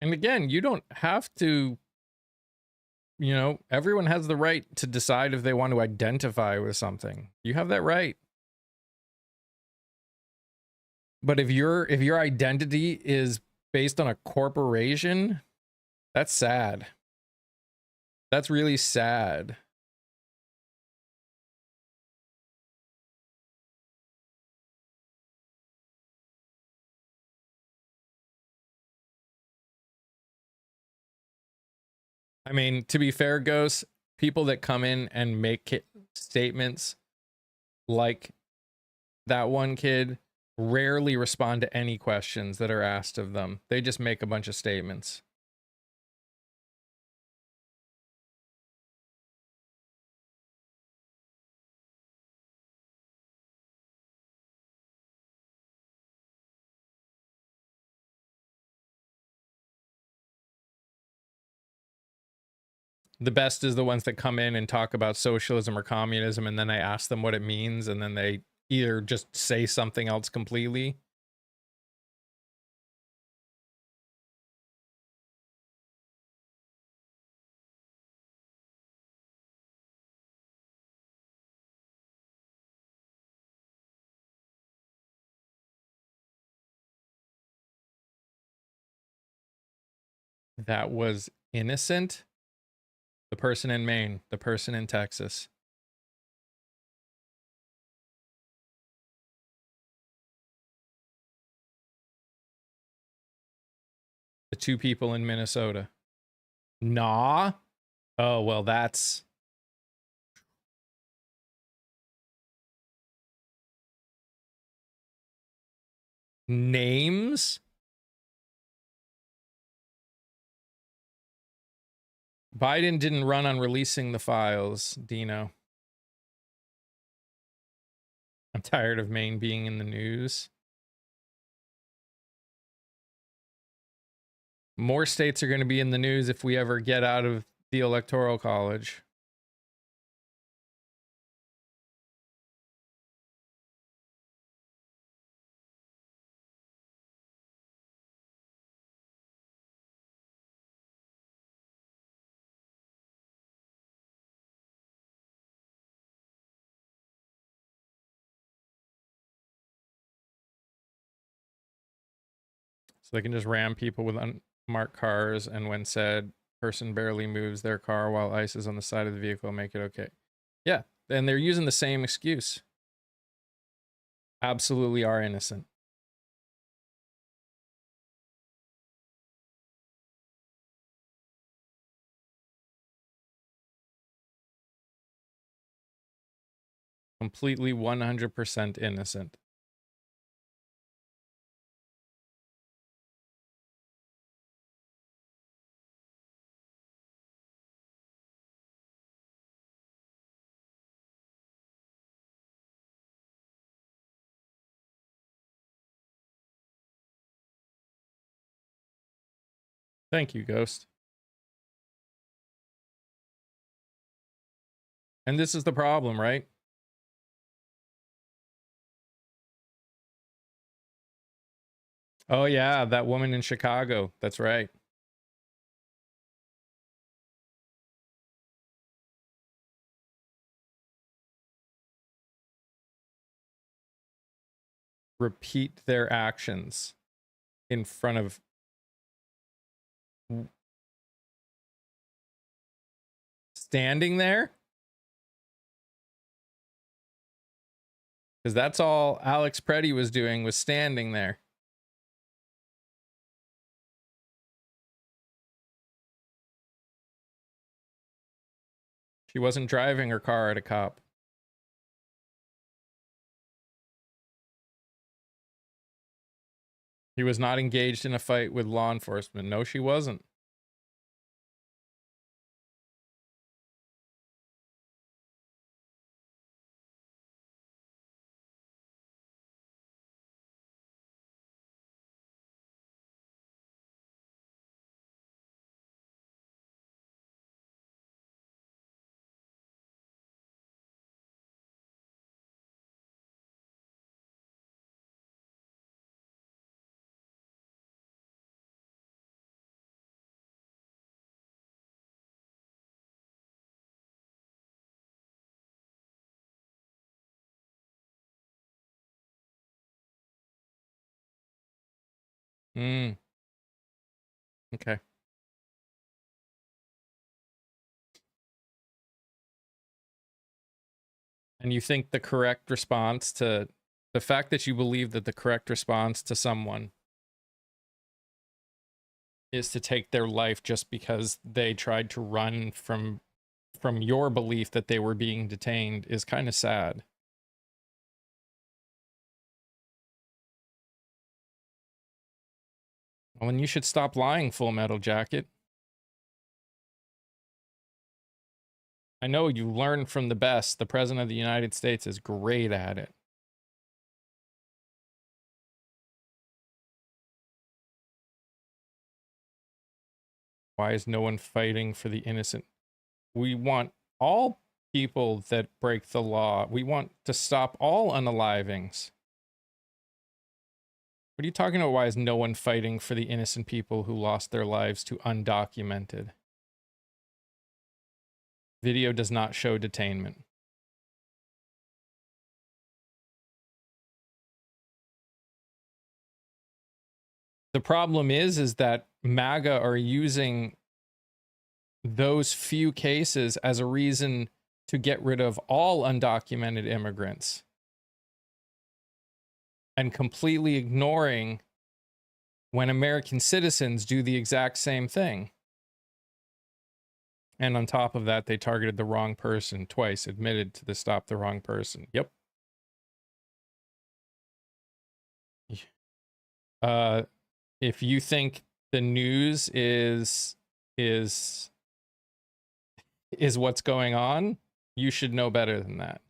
And again, you don't have to, you know, everyone has the right to decide if they want to identify with something. You have that right. But if your identity is based on a corporation, that's sad. That's really sad. I mean, to be fair, Ghost, people that come in and make statements like that one kid rarely respond to any questions that are asked of them. They just make a bunch of statements. The best is the ones that come in and talk about socialism or communism, and then I ask them what it means, and then they either just say something else completely. That was innocent. The person in Maine, the person in Texas. The two people in Minnesota. Nah. Oh, well, that's... Names? Biden didn't run on releasing the files, Dino. I'm tired of Maine being in the news. More states are going to be in the news if we ever get out of the Electoral College. So they can just ram people with unmarked cars, and when said person barely moves their car while ice is on the side of the vehicle, make it okay. Yeah, and they're using the same excuse. Absolutely are innocent. Completely 100% innocent. Thank you, Ghost. And this is the problem, right? Oh yeah, that woman in Chicago. That's right. Repeat their actions in front of standing there, because that's all Alex Preddy was doing, was standing there. She wasn't driving her car at a cop. He was not engaged in a fight with law enforcement. No, she wasn't. Mm. Okay. And you think the correct response to the fact that you believe that the correct response to someone is to take their life just because they tried to run from your belief that they were being detained is kind of sad. Well, then you should stop lying, Full Metal Jacket. I know you learn from the best. The President of the United States is great at it. Why is no one fighting for the innocent? We want all people that break the law. We want to stop all unalivings. What are you talking about? Why is no one fighting for the innocent people who lost their lives to undocumented? Video does not show detainment. The problem is that MAGA are using those few cases as a reason to get rid of all undocumented immigrants and completely ignoring when American citizens do the exact same thing. And on top of that, they targeted the wrong person twice, admitted to the stop the wrong person. Yep. If you think the news is what's going on, you should know better than that.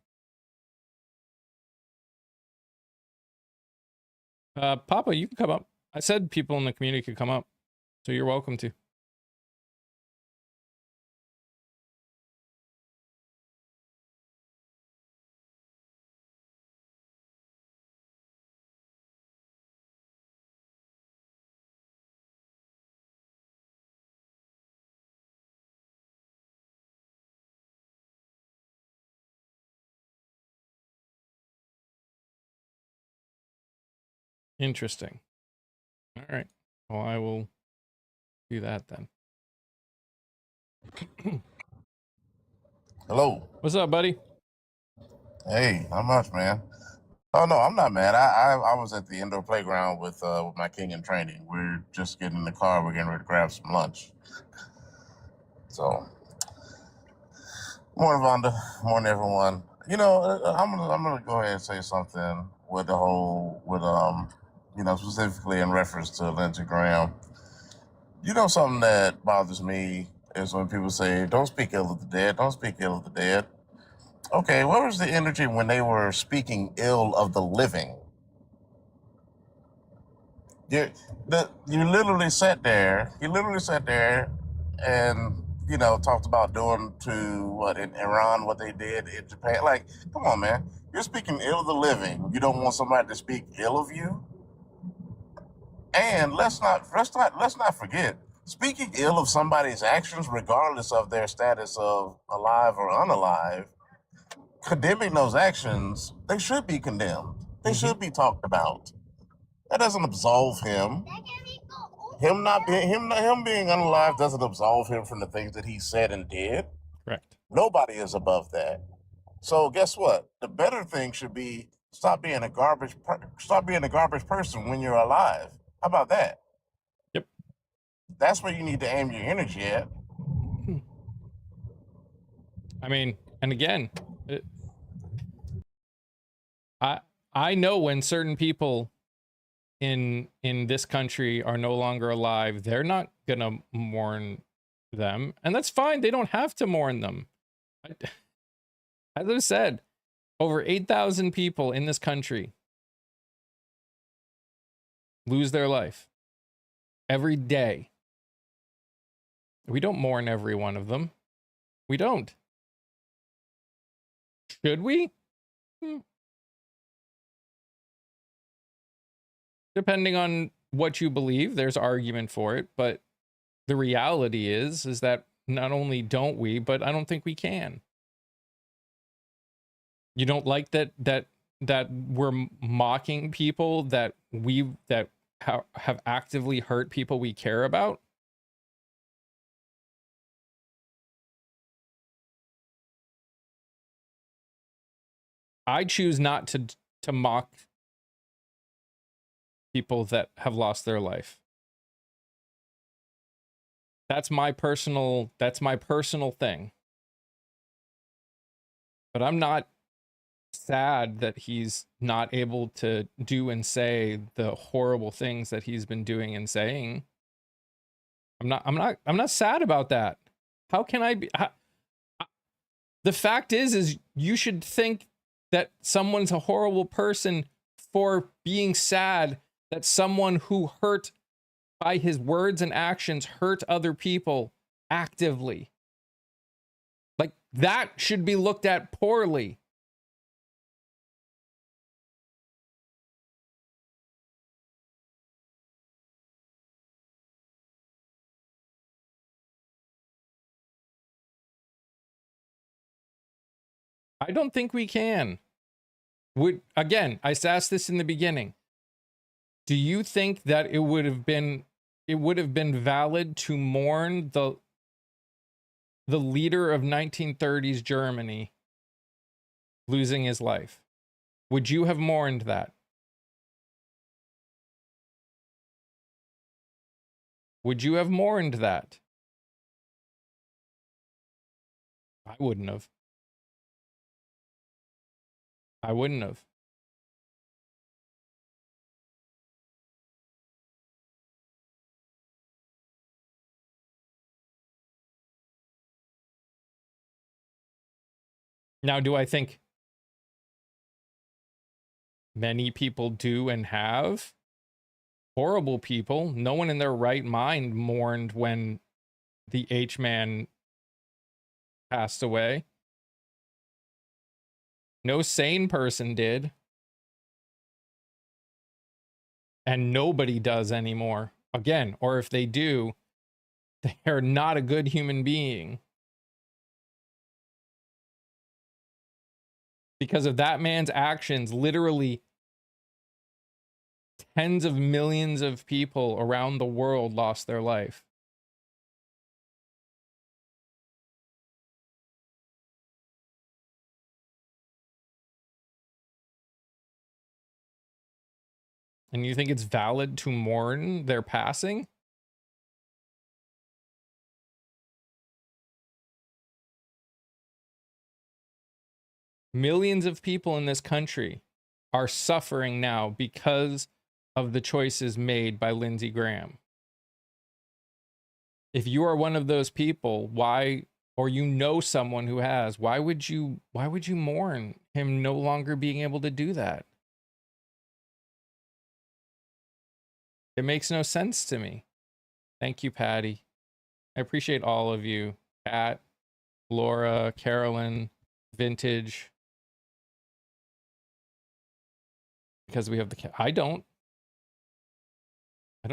Papa, you can come up. I said people in the community could come up, so you're welcome to. Interesting. All right. Well, I will do that then. Hello. What's up, buddy? Hey, not much, man. Oh no, I'm not mad. I was at the indoor playground with my king in training. We're just getting in the car. We're getting ready to grab some lunch. So, morning, Vonda. Morning, everyone. You know, I'm gonna go ahead and say something with the whole specifically in reference to Lindsey Graham. You know, something that bothers me is when people say, "Don't speak ill of the dead. Don't speak ill of the dead." Okay, what was the energy when they were speaking ill of the living? You literally sat there. You literally sat there, and talked about doing to what in Iran, what they did in Japan. Like, come on, man! You're speaking ill of the living. You don't want somebody to speak ill of you. And let's not forget, speaking ill of somebody's actions, regardless of their status of alive or unalive, condemning those actions, they should be condemned. They should be talked about. That doesn't absolve him. Him being unalive doesn't absolve him from the things that he said and did. Correct. Nobody is above that. So guess what? The better thing should be stop being a garbage person when you're alive. How about that? Yep. That's where you need to aim your energy at. I mean, and again, I know when certain people in this country are no longer alive, they're not gonna mourn them, and that's fine. They don't have to mourn them. As I said, over 8,000 people in this country lose their life every day. We don't mourn every one of them. We don't. Should we? Depending on what you believe, there's argument for it, but the reality is that not only don't we, but I don't think we can. You don't like that we're mocking people that have actively hurt people we care about. I choose not to mock people that have lost their life. That's my personal thing. But I'm not sad that he's not able to do and say the horrible things that he's been doing and saying. I'm not sad about that. How can I be? The fact is you should think that someone's a horrible person for being sad that someone who hurt by his words and actions hurt other people actively. Like, that should be looked at poorly. I don't think we can. Again, I asked this in the beginning. Do you think that it would have been valid to mourn the leader of 1930s Germany losing his life? Would you have mourned that? Would you have mourned that? I wouldn't have. I wouldn't have. Now, do I think many people do and have? Horrible people. No one in their right mind mourned when the H-man passed away. No sane person did. And nobody does anymore. Again, or if they do, they're not a good human being. Because of that man's actions, literally tens of millions of people around the world lost their life. And you think it's valid to mourn their passing? Millions of people in this country are suffering now because of the choices made by Lindsey Graham. If you are one of those people, why, or you know someone who has, why would you mourn him no longer being able to do that? It makes no sense to me. Thank you, Patty. I appreciate all of you. Pat, Laura, Carolyn, Vintage. Because we have I don't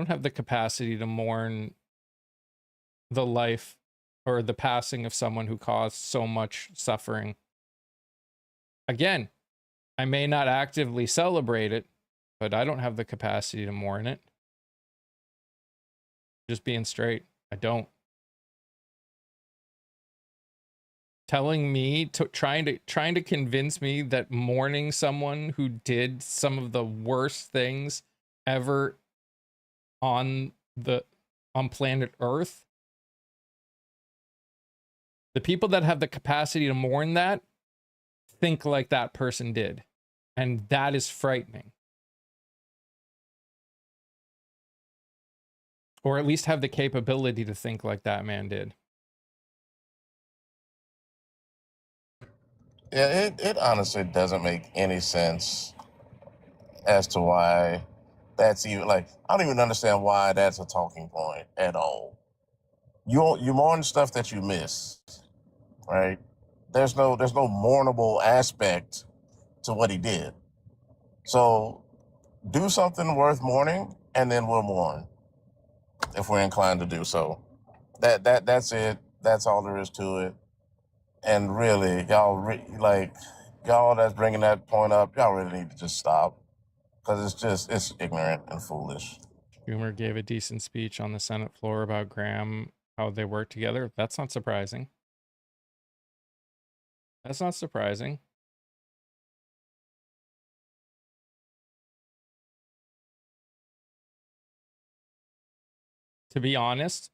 have the capacity to mourn the life or the passing of someone who caused so much suffering. Again, I may not actively celebrate it, but I don't have the capacity to mourn it. Just being straight, I don't. Telling me trying to convince me that mourning someone who did some of the worst things ever on planet Earth, the people that have the capacity to mourn that think like that person did, and that is frightening. Or at least have the capability to think like that man did. Yeah, it honestly doesn't make any sense as to why that's even like, I don't even understand why that's a talking point at all. You mourn stuff that you miss, right? There's no mournable aspect to what he did. So do something worth mourning, and then we'll mourn if we're inclined to do so. That's it. That's all there is to it. And really, y'all y'all that's bringing that point up, y'all really need to just stop, because it's ignorant and foolish. Schumer gave a decent speech on the Senate floor about Graham, how they work together. That's not surprising. That's not surprising. To be honest,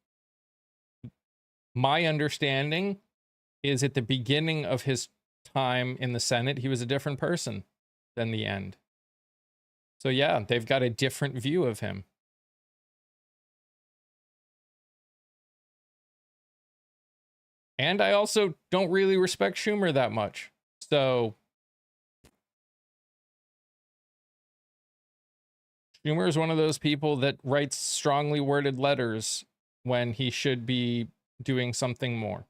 my understanding is at the beginning of his time in the Senate, he was a different person than the end. So yeah, they've got a different view of him. And I also don't really respect Schumer that much. So Schumer is one of those people that writes strongly worded letters when he should be doing something more.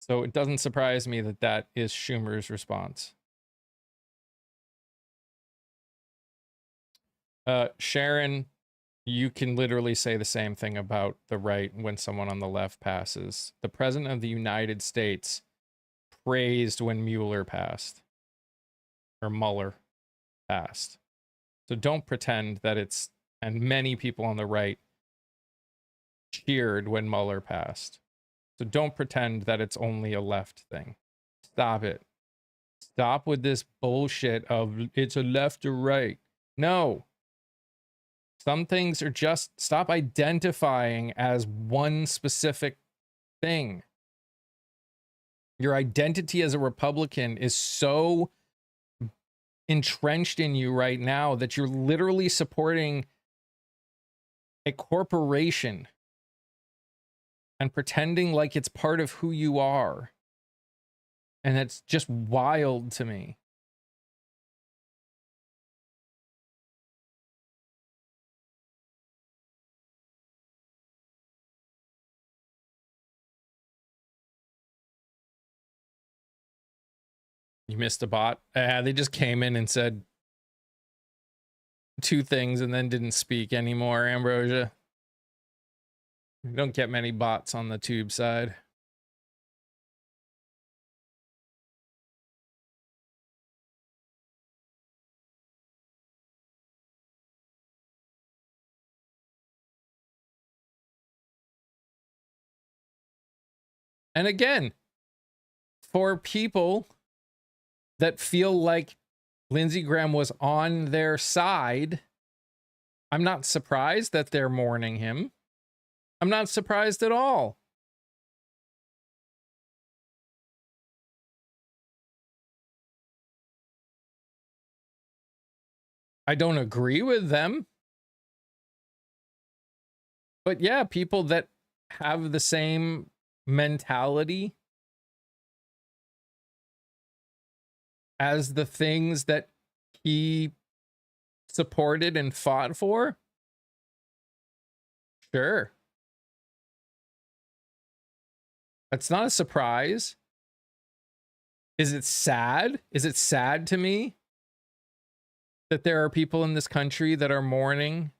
So it doesn't surprise me that that is Schumer's response. Sharon, you can literally say the same thing about the right when someone on the left passes. The president of the United States praised when Mueller passed, or Mueller passed. So don't pretend that it's, and many people on the right cheered when Mueller passed. So don't pretend that it's only a left thing. Stop it. Stop with this bullshit of it's a left or right. No. Some things are just, stop identifying as one specific thing. Your identity as a Republican is so entrenched in you right now that you're literally supporting a corporation and pretending like it's part of who you are. And that's just wild to me. You missed a bot. They just came in and said two things and then didn't speak anymore, Ambrosia. You don't get many bots on the tube side. And again, for people that feel like Lindsey Graham was on their side, I'm not surprised that they're mourning him. I'm not surprised at all. I don't agree with them. But yeah, people that have the same mentality as the things that he supported and fought for, sure. That's not a surprise. Is it sad? Is it sad to me that there are people in this country that are mourning?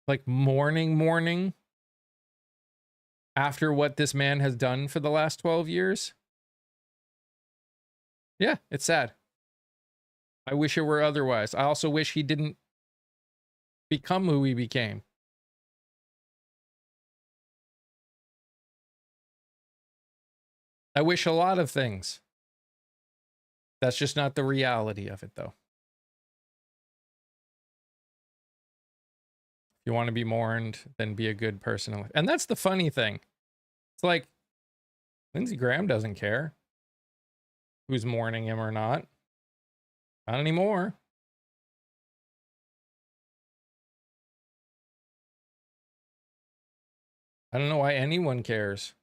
Like mourning after what this man has done for the last 12 years? Yeah, it's sad. I wish it were otherwise. I also wish he didn't become who he became. I wish a lot of things. That's just not the reality of it, though. If you want to be mourned, then be a good person. And that's the funny thing. It's like, Lindsey Graham doesn't care who's mourning him or not. Not anymore. I don't know why anyone cares.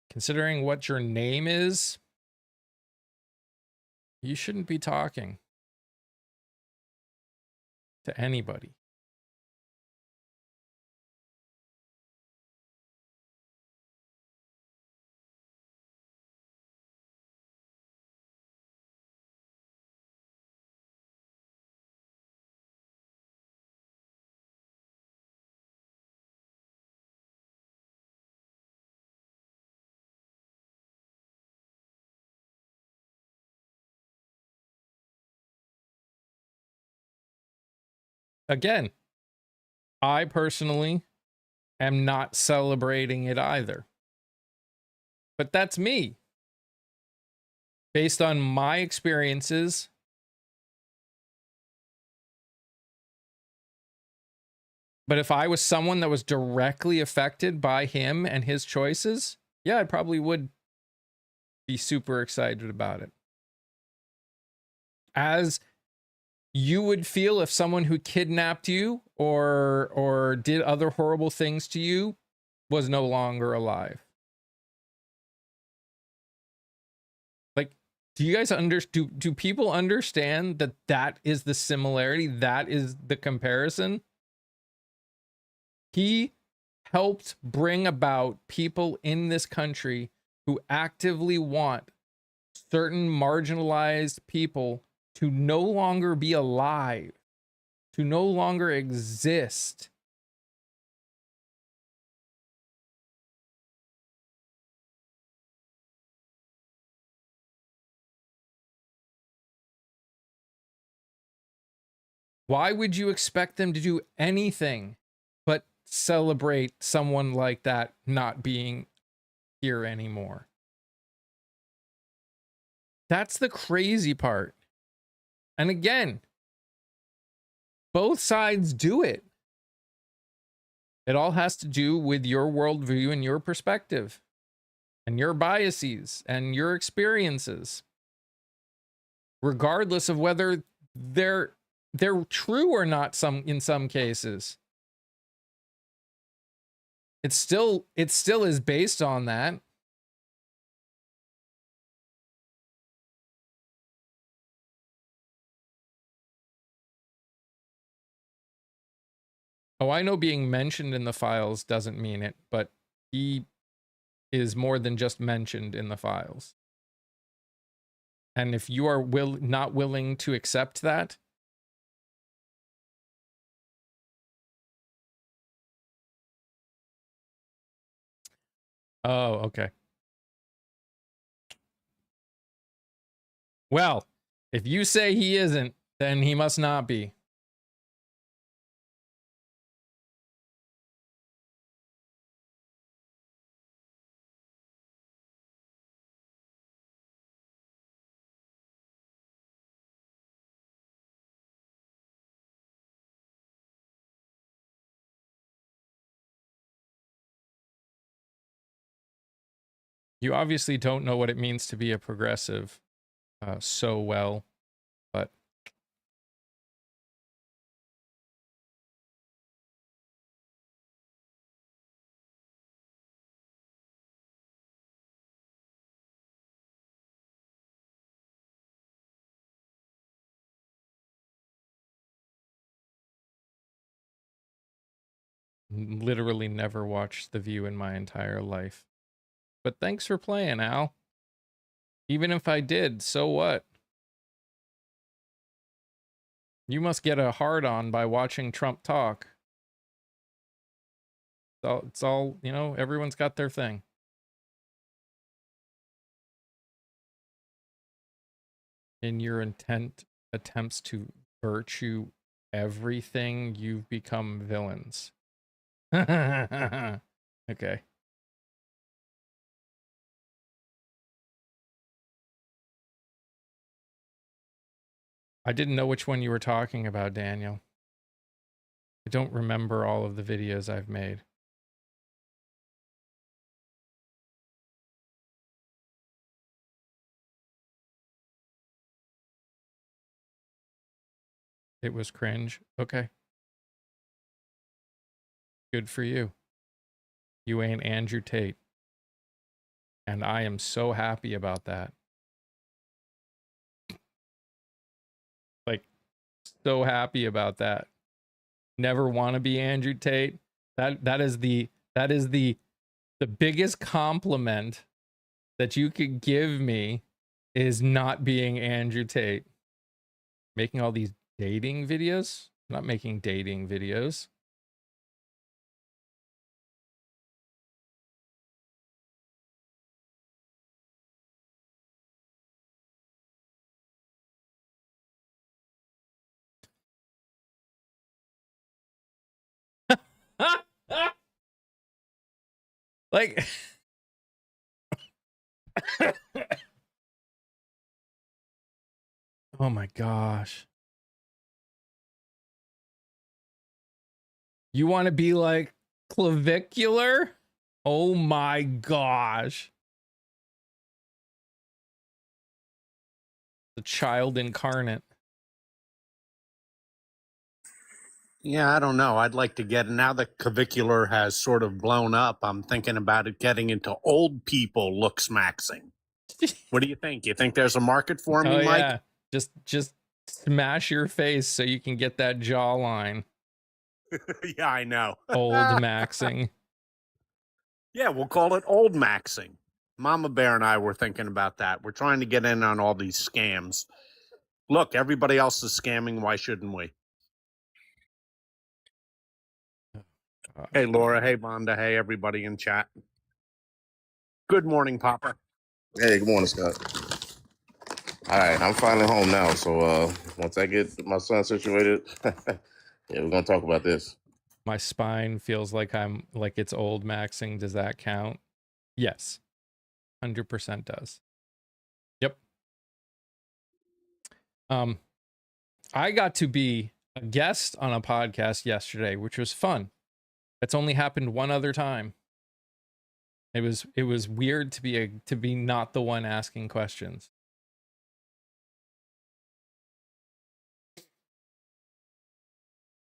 Considering what your name is, you shouldn't be talking to anybody. again, I personally am not celebrating it either. But that's me. Based on my experiences, but if I was someone that was directly affected by him and his choices, yeah, I probably would be super excited about it. As you would feel if someone who kidnapped you or did other horrible things to you was no longer alive. Like, do you guys do people understand that that is the similarity? That is the comparison? He helped bring about people in this country who actively want certain marginalized people to no longer be alive, to no longer exist. Why would you expect them to do anything but celebrate someone like that not being here anymore? That's the crazy part. And again, both sides do it. It all has to do with your worldview and your perspective and your biases and your experiences, regardless of whether they're true or not. In some cases, it still is based on that. Oh, I know being mentioned in the files doesn't mean it, but he is more than just mentioned in the files. And if you are not willing to accept that, oh, okay. Well, if you say he isn't, then he must not be. You obviously don't know what it means to be a progressive so well, but literally never watched The View in my entire life. But thanks for playing, Al. Even if I did, so what? You must get a hard on by watching Trump talk. It's all, you know, everyone's got their thing. In your attempts to virtue everything, you've become villains. Okay. I didn't know which one you were talking about, Daniel. I don't remember all of the videos I've made. It was cringe. Okay. Good for you. You ain't Andrew Tate. And I am so happy about that. Like, so happy about that. Never want to be Andrew Tate. That is the biggest compliment that you could give me is not being Andrew Tate. Making all these dating videos? I'm not making dating videos. Like, oh my gosh. You want to be like clavicular? Oh my gosh. The child incarnate. Yeah, I don't know. I'd like to get, now that clavicular has sort of blown up, I'm thinking about it getting into old people looks maxing. What do you think? You think there's a market for me, Oh Mike? yeah. Just smash your face so you can get that jawline. Yeah, I know. Old maxing. Yeah, we'll call it old maxing. Mama Bear and I were thinking about that. We're trying to get in on all these scams. Look, everybody else is scamming. Why shouldn't we? Hey, Laura. Hey, Vonda. Hey, everybody in chat. Good morning, Papa. Hey, good morning, Scott. All right, I'm finally home now. So once I get my son situated, yeah, we're gonna talk about this. My spine feels like it's old maxing. Does that count? Yes. 100% does. Yep. I got to be a guest on a podcast yesterday, which was fun. It's only happened one other time. It was weird to be not the one asking questions.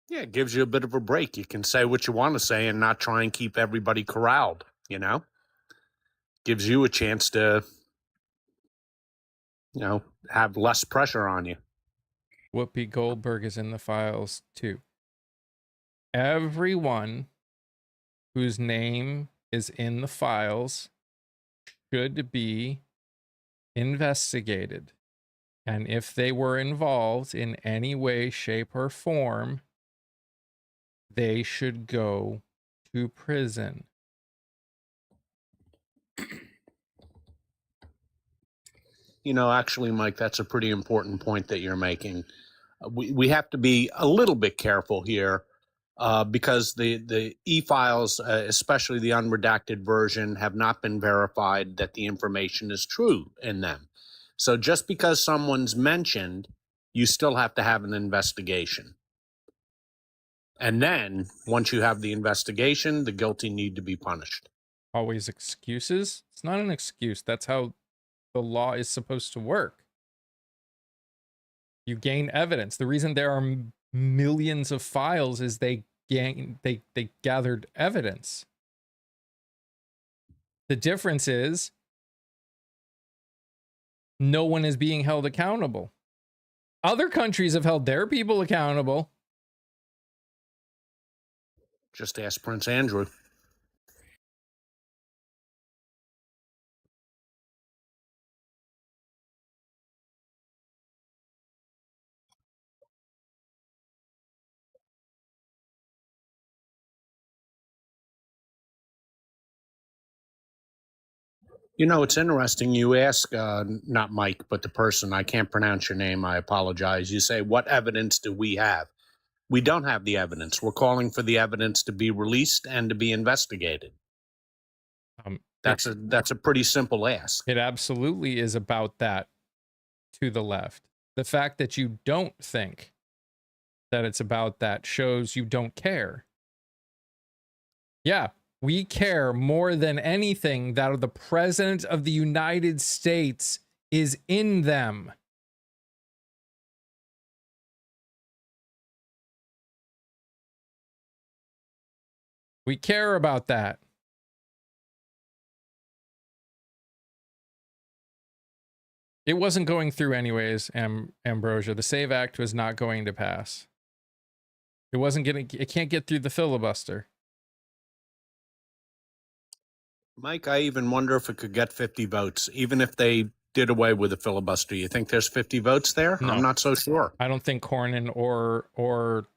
Yeah, it gives you a bit of a break. You can say what you want to say and not try and keep everybody corralled, you know? Gives you a chance to, have less pressure on you. Whoopi Goldberg is in the files too. Everyone whose name is in the files should be investigated. And if they were involved in any way, shape, or form, they should go to prison. Actually, Mike, that's a pretty important point that you're making. We have to be a little bit careful here because the e-files, especially the unredacted version, have not been verified that the information is true in them. So just because someone's mentioned, you still have to have an investigation. And then once you have the investigation, the guilty need to be punished. Always excuses? It's not an excuse. That's how the law is supposed to work. You gain evidence. The reason there are millions of files is they gathered evidence. The difference is no one is being held accountable. Other countries have held their people accountable. Just ask Prince Andrew. It's interesting. You ask, not Mike, but the person, I can't pronounce your name. I apologize. You say, what evidence do we have? We don't have the evidence. We're calling for the evidence to be released and to be investigated. That's a pretty simple ask. It absolutely is about that to the left. The fact that you don't think that it's about that shows you don't care. Yeah, we care more than anything that the President of the United States is in them. We care about that. It wasn't going through anyways, Ambrosia. The SAVE Act was not going to pass. It can't get through the filibuster. Mike, I even wonder if it could get 50 votes, even if they did away with the filibuster. You think there's 50 votes there? No. I'm not so sure. I don't think Cornyn or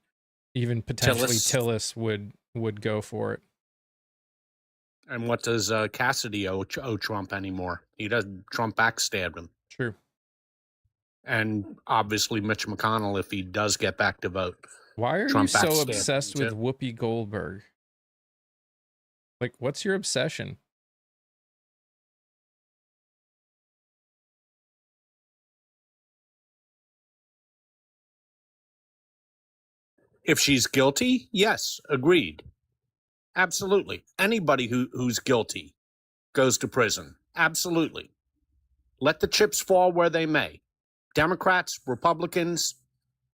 even potentially Tillis would go for it. And what does Cassidy owe Trump anymore? Trump backstabbed him. True. And obviously Mitch McConnell, if he does get back to vote. Why are you so obsessed with Whoopi Goldberg? Like, what's your obsession? If she's guilty, yes, agreed. Absolutely. Anybody who's guilty goes to prison. Absolutely. Let the chips fall where they may. Democrats, Republicans,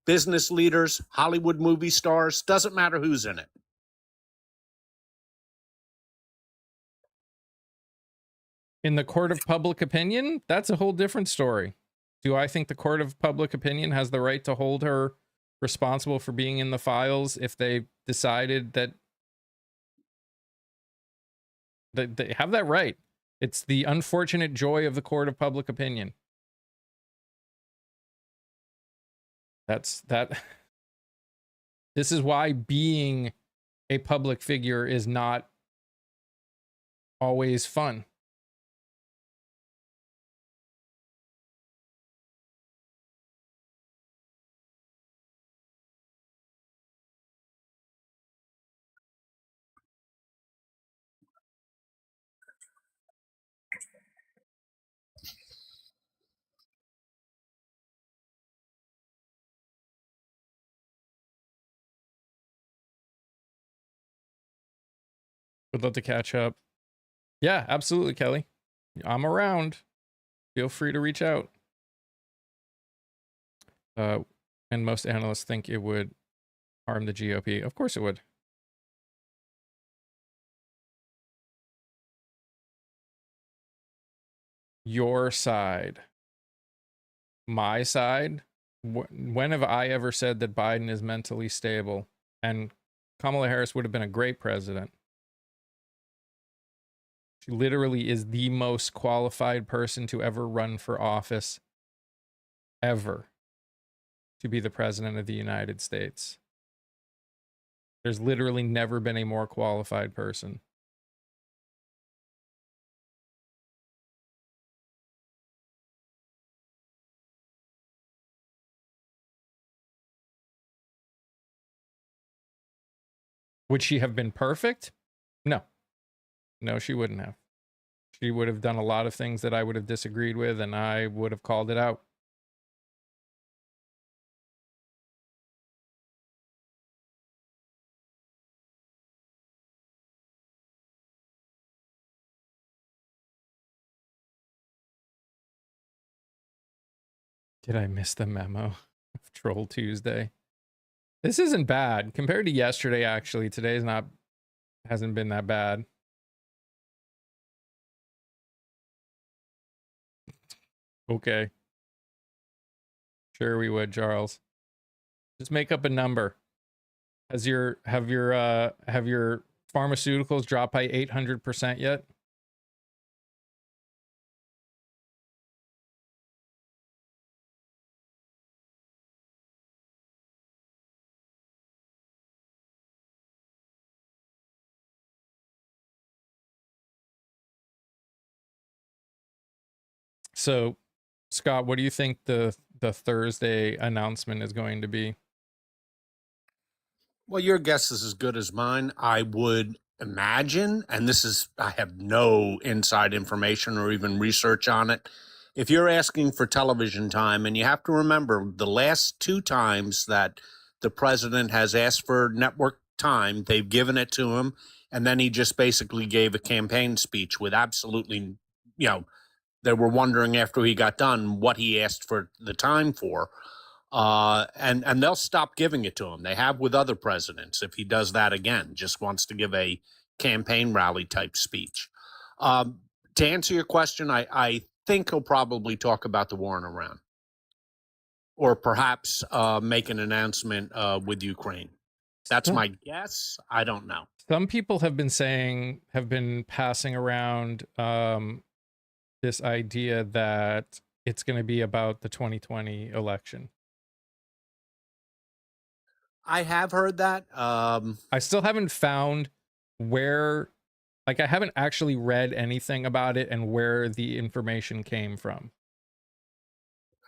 business leaders, Hollywood movie stars, doesn't matter who's in it. In the court of public opinion, that's a whole different story. Do I think the court of public opinion has the right to hold her responsible for being in the files if they decided that they have that right? It's the unfortunate joy of the court of public opinion. That's that. This is why being a public figure is not always fun. Would love to catch up. Yeah, absolutely, Kelly. I'm around. Feel free to reach out. And most analysts think it would harm the GOP. Of course it would. Your side. My side. When have I ever said that Biden is mentally stable? And Kamala Harris would have been a great president. She literally is the most qualified person to ever run for office ever to be the president of the United States. There's literally never been a more qualified person. Would she have been perfect? No. No, she wouldn't have. She would have done a lot of things that I would have disagreed with, and I would have called it out. Did I miss the memo of Troll Tuesday? This isn't bad compared to yesterday. Actually, today's hasn't been that bad. Okay, sure we would, Charles. Just make up a number. Have your pharmaceuticals dropped by 800% yet? So, Scott, what do you think the Thursday announcement is going to be? Well, your guess is as good as mine. I would imagine, and I have no inside information or even research on it. If you're asking for television time, and you have to remember the last two times that the president has asked for network time, they've given it to him, and then he just basically gave a campaign speech with absolutely, they were wondering after he got done what he asked for the time for. And they'll stop giving it to him. They have with other presidents. If he does that again, just wants to give a campaign rally type speech. To answer your question, I think he'll probably talk about the war in Iran, or perhaps make an announcement with Ukraine. That's my guess. I don't know. Some people have been passing around this idea that it's going to be about the 2020 election. I have heard that. I still haven't found where, I haven't actually read anything about it and where the information came from.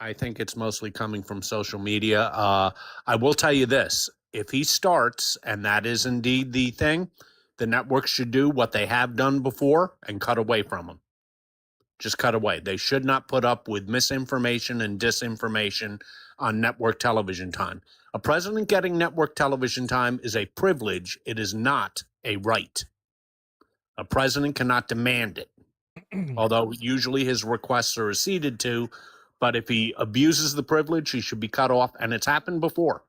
I think it's mostly coming from social media. I will tell you this. If he starts, and that is indeed the thing, The networks should do what they have done before and cut away from them. Just cut away. They should not put up with misinformation and disinformation on network television time. A president getting network television time is a privilege. It is not a right. A president cannot demand it, although usually his requests are acceded to. But if he abuses the privilege, he should be cut off, and it's happened before.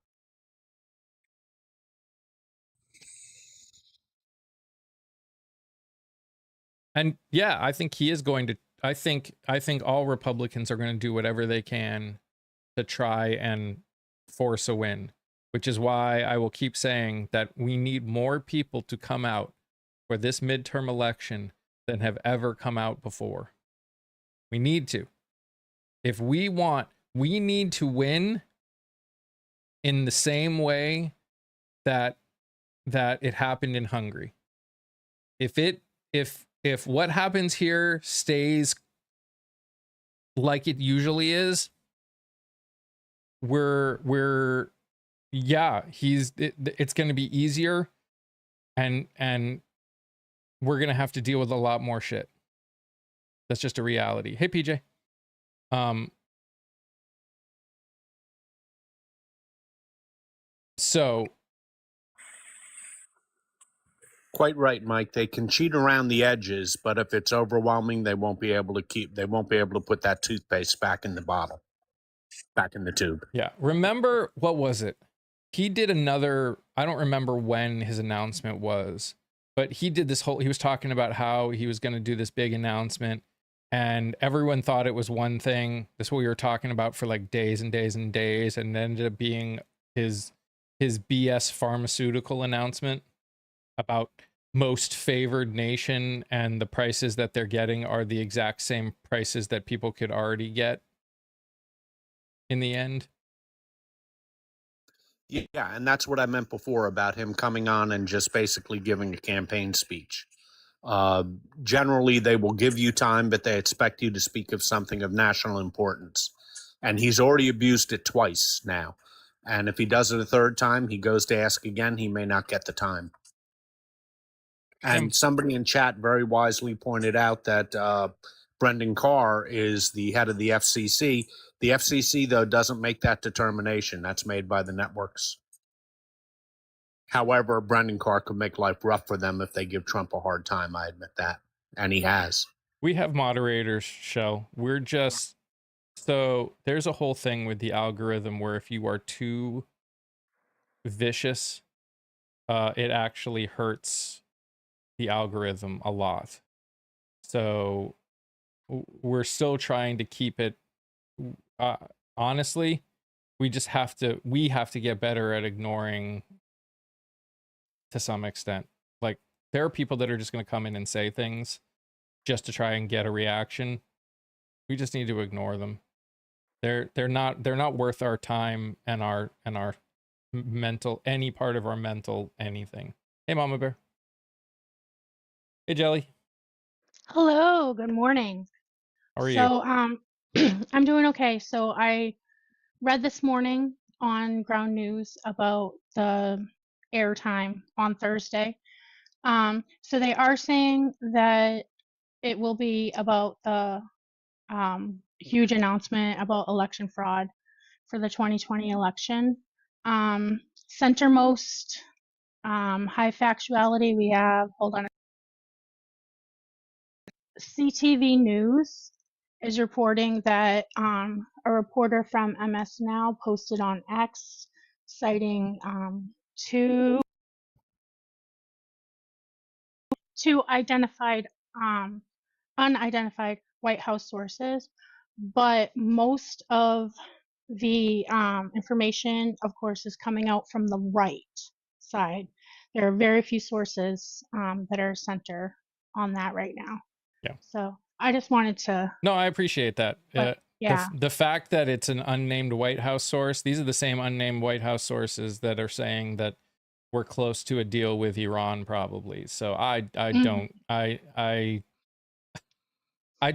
And yeah, I think he is going to. I think all Republicans are going to do whatever they can to try and force a win, which is why I will keep saying that we need more people to come out for this midterm election than have ever come out before. We need to. If we need to win in the same way that it happened in Hungary. If what happens here stays like it usually is, it's going to be easier, and we're going to have to deal with a lot more shit. That's just a reality. Hey, PJ. So quite right, Mike. They can cheat around the edges, but if it's overwhelming, they won't be able to put that toothpaste back in the bottle, back in the tube. Yeah. Remember, what was it? He did another, I don't remember when his announcement was, but he did this whole, he was talking about how he was going to do this big announcement, and everyone thought it was one thing. That's what we were talking about for like days and days and days, and it ended up being his BS pharmaceutical announcement about most favored nation, and the prices that they're getting are the exact same prices that people could already get in the end. Yeah, and that's what I meant before about him coming on and just basically giving a campaign speech. Generally, they will give you time, but they expect you to speak of something of national importance. And he's already abused it twice now. And if he does it a third time, he goes to ask again, he may not get the time. And somebody in chat very wisely pointed out that Brendan Carr is the head of the FCC. The FCC, though, doesn't make that determination. That's made by the networks. However, Brendan Carr could make life rough for them if they give Trump a hard time. I admit that. And he has. We have moderators, Shell. We're just... So there's a whole thing with the algorithm where if you are too vicious, it actually hurts the algorithm a lot. So we're still trying to keep it, honestly, we have to get better at ignoring to some extent. Like, there are people that are just going to come in and say things just to try and get a reaction. We just need to ignore them. They're not worth our time and our mental, any part of our mental anything. Hey, Mama Bear. Hey, Jelly. Hello, good morning. How are you? So, I'm doing okay. So I read this morning on Ground News about the airtime on Thursday. So they are saying that it will be about the huge announcement about election fraud for the 2020 election. Centermost high factuality we have, hold on. CTV News is reporting that a reporter from MS Now posted on X citing two identified unidentified White House sources, but most of the information, of course, is coming out from the right side. There are very few sources that are center on that right now. Yeah. So I just wanted to. No, I appreciate that. Yeah. The fact that it's an unnamed White House source, these are the same unnamed White House sources that are saying that we're close to a deal with Iran, probably. So I don't, I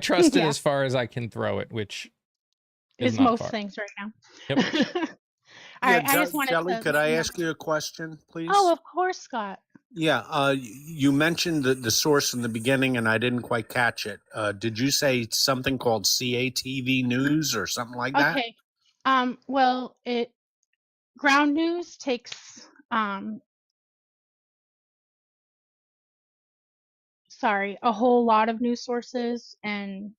trust it as far as I can throw it, which is not most far. things right now. Yep. I just wanted Kelly, to. could I ask you a question, please? Oh, of course, Scott. Yeah, you mentioned the source in the beginning, and I didn't quite catch it. Did you say something called CATV News or something like that? Okay. Well, ground news takes a whole lot of news sources and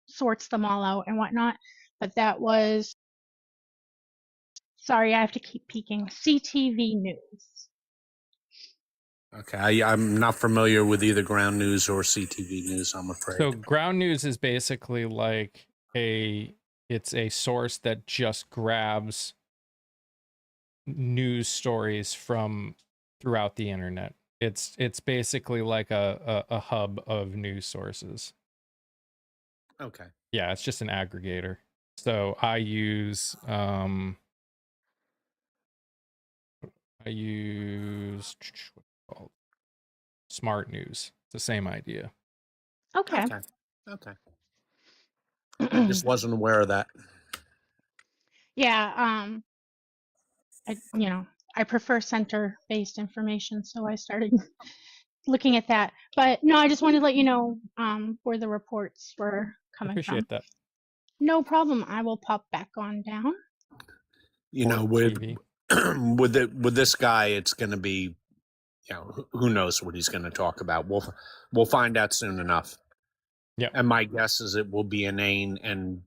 sorts them all out and whatnot. But that was, sorry, I have to keep peeking. CTV News. Okay, I'm not familiar with either ground news or CTV News, I'm afraid. So ground news is basically like it's a source that just grabs news stories from throughout the internet. It's basically like a hub of news sources. Okay. Yeah, it's just an aggregator. So I use what's it called? Smart News. It's the same idea. Okay. Okay. Okay. I just wasn't aware of that. Yeah. I prefer center-based information, so I started looking at that. But no, I just wanted to let you know where the reports were coming from. Appreciate that. No problem. I will pop back on down. You know, Or with TV. with this guy, it's going to be, who knows what he's going to talk about. We'll find out soon enough. Yeah. And my guess is it will be inane and,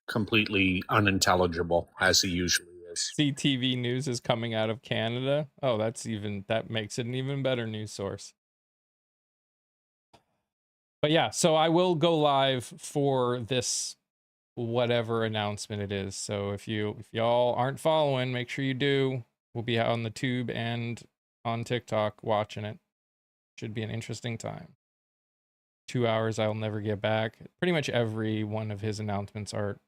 completely unintelligible, as he usually is. CTV News is coming out of Canada. Oh, that makes it an even better news source. But yeah, so I will go live for this whatever announcement it is. So if y'all aren't following, make sure you do. We'll be out on the tube and on TikTok watching it. Should be an interesting time. 2 hours I'll never get back. Pretty much every one of his announcements are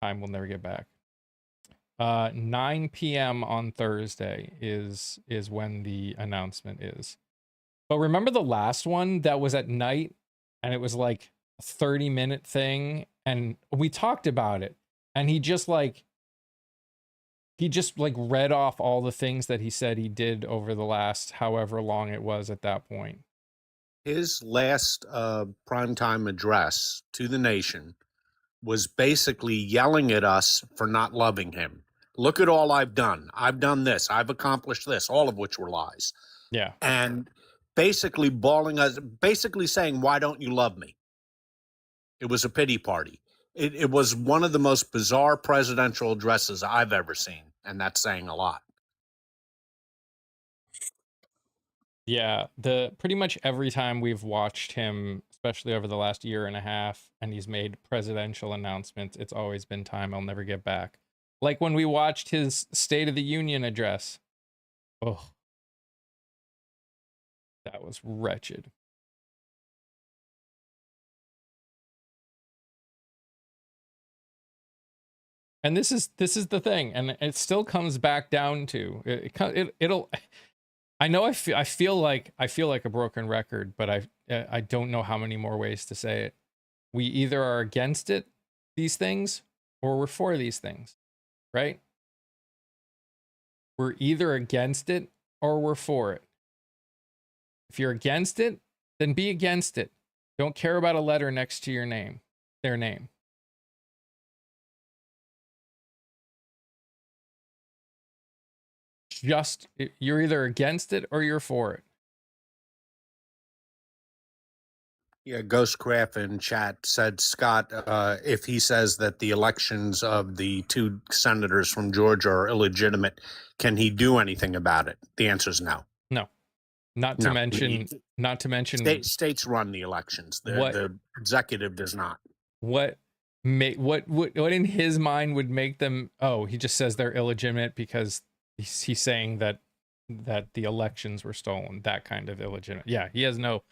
time we'll never get back. 9 p.m. on Thursday is when the announcement is. But remember the last one that was at night and it was like a 30-minute thing and we talked about it and he just read off all the things that he said he did over the last however long it was at that point. His last primetime address to the nation was basically yelling at us for not loving him. Look at all I've done. I've done this. I've accomplished this, all of which were lies. Yeah. And basically basically saying, why don't you love me? It was a pity party. It was one of the most bizarre presidential addresses I've ever seen. And that's saying a lot. Yeah, pretty much every time we've watched him, especially over the last year and a half, and he's made presidential announcements, it's always been time I'll never get back. Like when we watched his State of the Union address. Oh, that was wretched. And this is the thing, and it still comes back down to it'll. I know I feel like a broken record, but I don't know how many more ways to say it. We either are against these things, or we're for these things, right? We're either against it or we're for it. If you're against it, then be against it. Don't care about a letter next to your name, their name. You're either against it or you're for it. Yeah, Ghostcraft in chat said, Scott, if he says that the elections of the two senators from Georgia are illegitimate, can he do anything about it? The answer is no. No. Not to mention states run the elections. The executive does not. What in his mind would make them? Oh, he just says they're illegitimate because he's saying that the elections were stolen. That kind of illegitimate. Yeah, he has no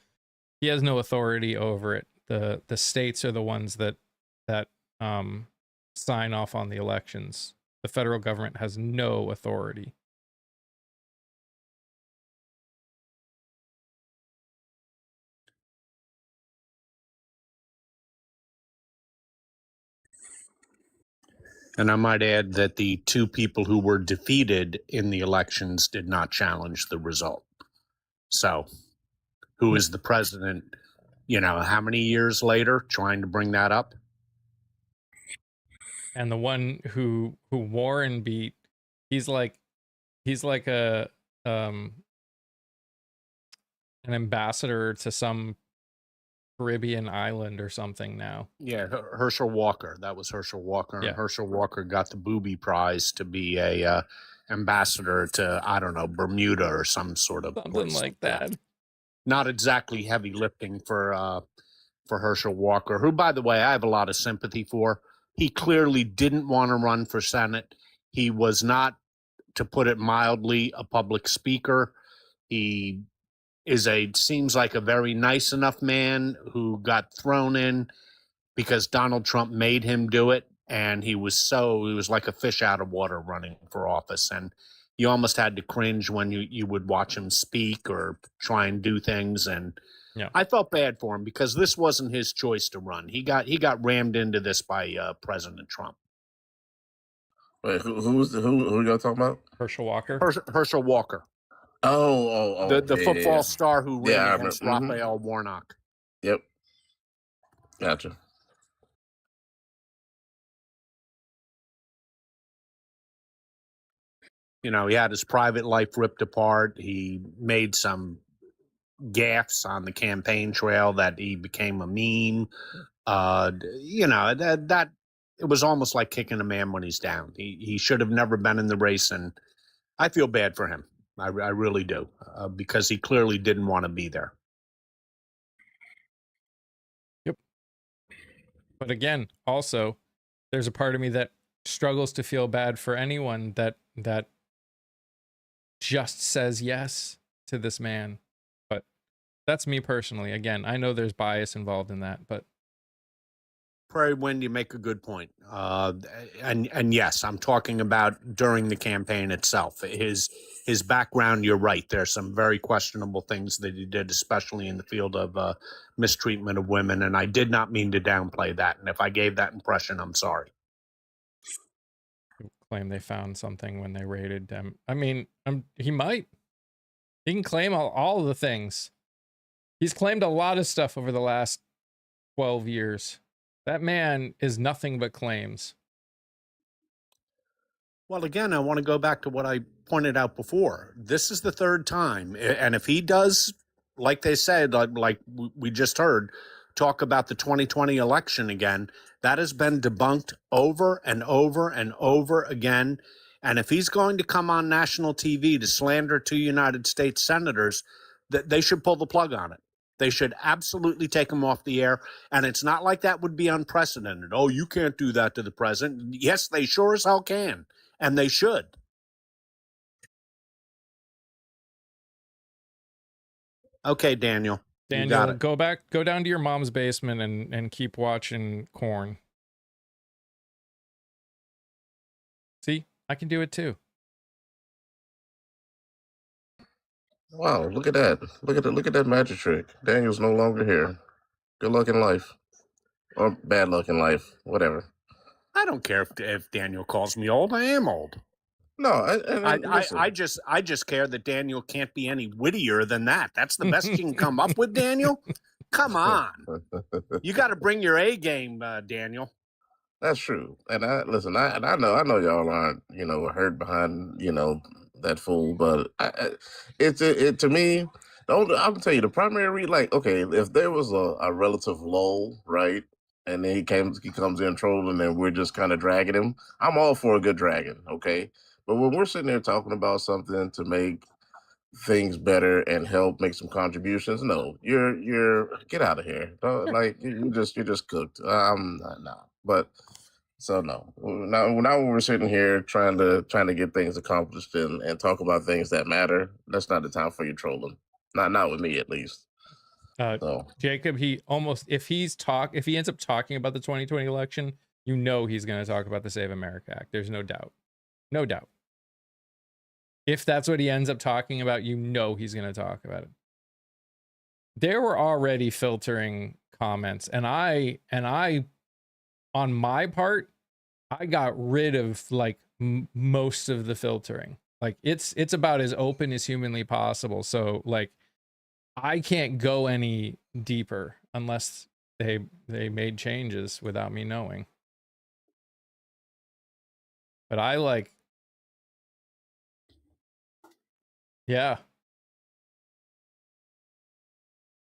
authority over it. The states are the ones that sign off on the elections. The federal government has no authority. And I might add that the two people who were defeated in the elections did not challenge the result. So who is the president, how many years later trying to bring that up? And the one who Warren beat, he's like a an ambassador to some Caribbean island or something now. Yeah, Herschel Walker. That was Herschel Walker. And Yeah. Herschel Walker got the Booby Prize to be a ambassador to, I don't know, Bermuda or some sort of Something place like that. Not exactly heavy lifting for Herschel Walker, who, by the way, I have a lot of sympathy for. He clearly didn't want to run for Senate. He was not, to put it mildly, a public speaker. He seems like a very nice enough man who got thrown in because Donald Trump made him do it. And he was like a fish out of water running for office. And you almost had to cringe when you would watch him speak or try and do things. And yeah. I felt bad for him because this wasn't his choice to run. He got rammed into this by President Trump. Wait, who y'all talking about? Herschel Walker. Herschel Walker. Oh, the football star who ran against remember. Raphael Warnock. Yep. Gotcha. He had his private life ripped apart. He made some gaffes on the campaign trail that he became a meme. That it was almost like kicking a man when he's down. He should have never been in the race, and I feel bad for him. I really do, because he clearly didn't want to be there. Yep. But again, also, there's a part of me that struggles to feel bad for anyone that just says yes to this man. But that's me personally. Again, I know there's bias involved in that, but Prairie Wind, you make a good point. And yes, I'm talking about during the campaign itself. His background, you're right. There's some very questionable things that he did, especially in the field of mistreatment of women. And I did not mean to downplay that. And if I gave that impression, I'm sorry. Claim they found something when they raided them. I mean, he might. He can claim all of the things. He's claimed a lot of stuff over the last 12 years. That man is nothing but claims. Well, again, I want to go back to what I pointed out before. This is the third time. And if he does, like they said, like we just heard, talk about the 2020 election again, that has been debunked over and over and over again. And if he's going to come on national TV to slander two United States senators, they should pull the plug on it. They should absolutely take him off the air. And it's not like that would be unprecedented. Oh, you can't do that to the president. Yes, they sure as hell can. And they should. Okay, Daniel. Daniel, go down to your mom's basement and keep watching Corn. See, I can do it too. Wow, look at that. Look at that magic trick. Daniel's no longer here. Good luck in life. Or bad luck in life. Whatever. I don't care if Daniel calls me old. I am old. No, I just care that Daniel can't be any wittier than that. That's the best you can come up with, Daniel. Come on, you got to bring your A game, Daniel. That's true. And I know y'all aren't hurt behind that fool, but it to me. I'm tell you the primary reason. Like, okay, if there was a relative lull, right, and then he comes in trolling, and we're just kind of dragging him. I'm all for a good dragon, okay. But when we're sitting there talking about something to make things better and help make some contributions, no, you're get out of here. Like you're just cooked. Nah. But so no. Now when we're sitting here trying to get things accomplished and talk about things that matter, that's not the time for you trolling. Not with me at least. So Jacob, if he ends up talking about the 2020 election, he's going to talk about the Save America Act. There's no doubt. No doubt. If that's what he ends up talking about, he's going to talk about it. There were already filtering comments, and I on my part, I got rid of like most of the filtering. Like it's about as open as humanly possible. So like I can't go any deeper unless they made changes without me knowing. But I like, yeah.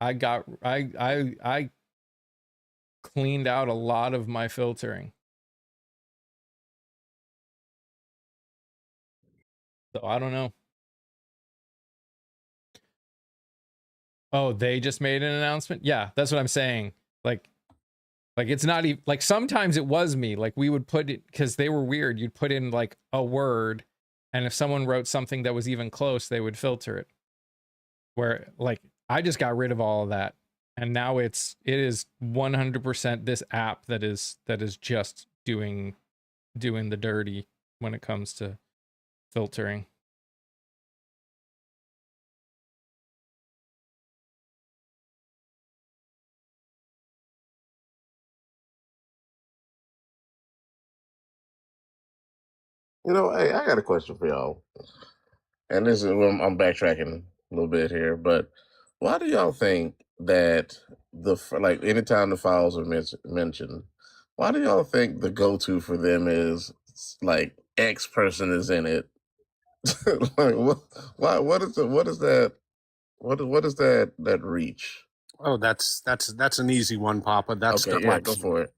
I cleaned out a lot of my filtering. So I don't know. Oh, they just made an announcement? Yeah, that's what I'm saying. Like it's not even like sometimes it was me. Like we would put it because they were weird. You'd put in like a word, and if someone wrote something that was even close, they would filter it. Where like I just got rid of all of that. And now it is 100% this app that is just doing the dirty when it comes to filtering. You know, hey, I got a question for y'all. And this is I'm backtracking a little bit here, but why do y'all think that like anytime the files are mentioned, why do y'all think the go-to for them is like X person is in it? Like what is that what is that reach? Oh, that's an easy one, Papa. That's Okay, yeah, go deflection. for it.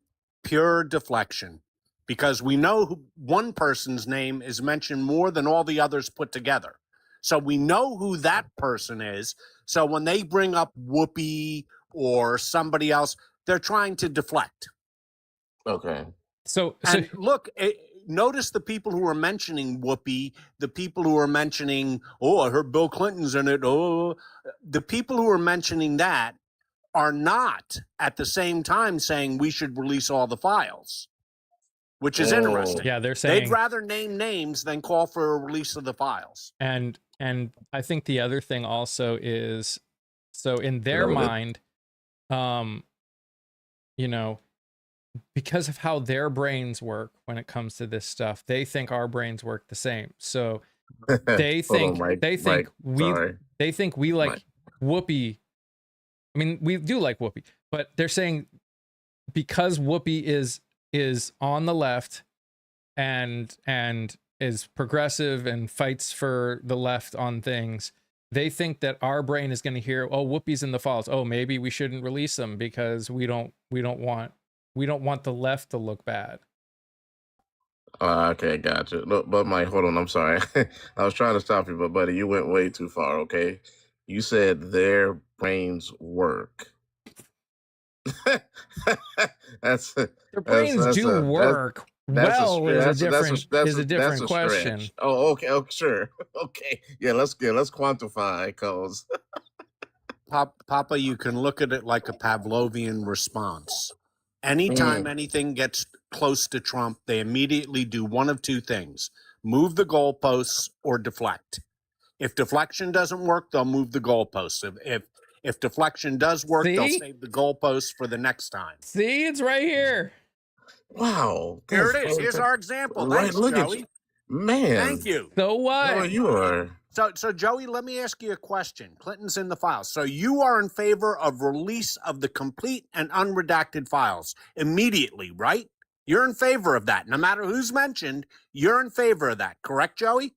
Pure deflection. Because we know one person's name is mentioned more than all the others put together. So we know who that person is. So when they bring up Whoopi or somebody else, they're trying to deflect. Okay. So And look, notice the people who are mentioning Whoopi, the people who are mentioning, oh, I heard Bill Clinton's in it. Oh, the people who are mentioning that are not at the same time saying we should release all the files, which is interesting. yeah, they're saying they'd rather name names than call for a release of the files. And I think the other thing also is, so in their mind, you know, because of how their brains work when it comes to this stuff, they think our brains work the same. So they think they think we like Whoopi. I mean, we do like Whoopi, but they're saying because Whoopi is on the left and is progressive and fights for the left on things, they think that our brain is going to hear, oh, Whoopi's in the files. Oh, maybe we shouldn't release them because we don't want the left to look bad. Okay, gotcha. Look, but Mike, hold on. I'm sorry. I was trying to stop you, but buddy, you went way too far. Okay, you said their brains work. Their brains do work. Well, is a different question. Stretch. Oh, okay. Oh, sure. Okay. Yeah, let's quantify, cause Papa, you can look at it like a Pavlovian response. Anytime anything gets close to Trump, they immediately do one of two things: move the goalposts or deflect. If deflection doesn't work, they'll move the goalposts. If deflection does work, they'll save the goalposts for the next time. See, it's right here. Wow. Here it is. Here's our example. Right, Thanks, look Joey. at you. Man. Thank you. So what? Oh, you are. So Joey, let me ask you a question. Clinton's in the files. So you are in favor of release of the complete and unredacted files immediately, right? You're in favor of that. No matter who's mentioned, you're in favor of that. Correct, Joey?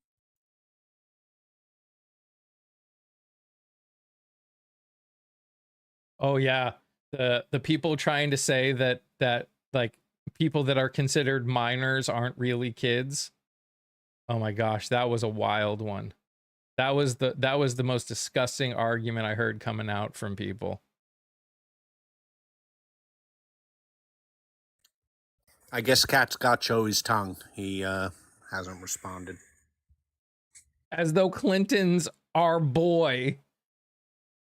Oh yeah. The people trying to say that like people that are considered minors aren't really kids. Oh my gosh, that was a wild one. That was the most disgusting argument I heard coming out from people. I guess Cat's got Joey's tongue. He hasn't responded. As though Clinton's our boy.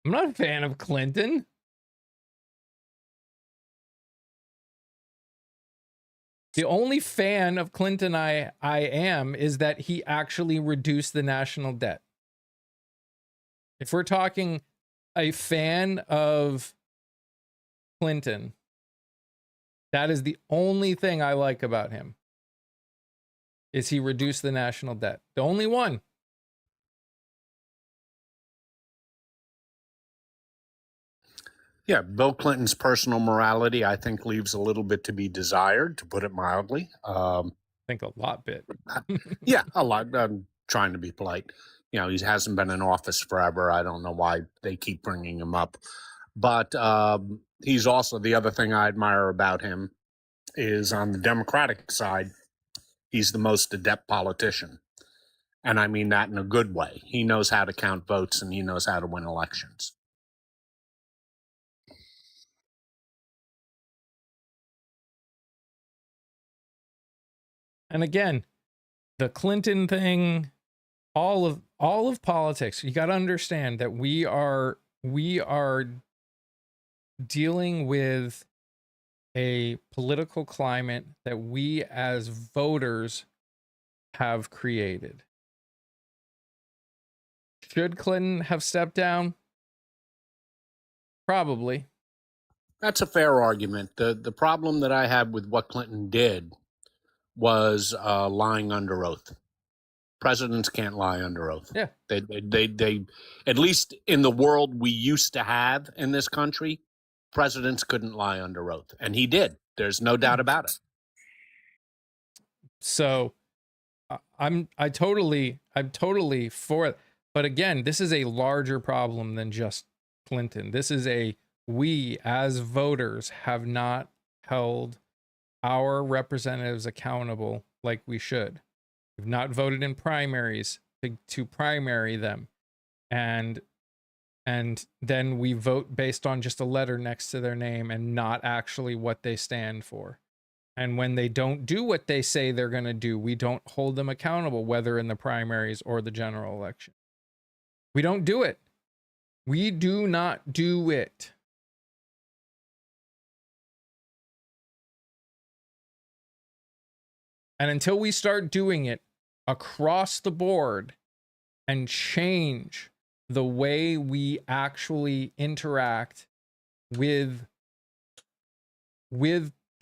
I'm not a fan of Clinton. The only fan of Clinton I am is that he actually reduced the national debt. If we're talking a fan of Clinton, that is the only thing I like about him. is he reduced the national debt. The only one. Yeah, Bill Clinton's personal morality, I think, leaves a little bit to be desired, to put it mildly. I think a lot bit. Yeah, a lot. I'm trying to be polite. You know, he hasn't been in office forever. I don't know why they keep bringing him up. But he's also, the other thing I admire about him is on the Democratic side, he's the most adept politician. And I mean that in a good way. He knows how to count votes and he knows how to win elections. And again, the Clinton thing, all of politics, you got to understand that we are dealing with a political climate that we as voters have created. Should Clinton have stepped down? Probably. That's a fair argument. The problem that I have with what Clinton did was lying under oath. Presidents can't lie under oath. Yeah. They at least in the world we used to have in this country, presidents couldn't lie under oath, and he did. There's no doubt about it. So I'm totally for it. But again, this is a larger problem than just Clinton. This is we as voters have not held our representatives accountable like we should. We've not voted in primaries to primary them. And then we vote based on just a letter next to their name and not actually what they stand for. And when they don't do what they say they're going to do, we don't hold them accountable, whether in the primaries or the general election. We don't do it. We do not do it. And until we start doing it across the board and change the way we actually interact with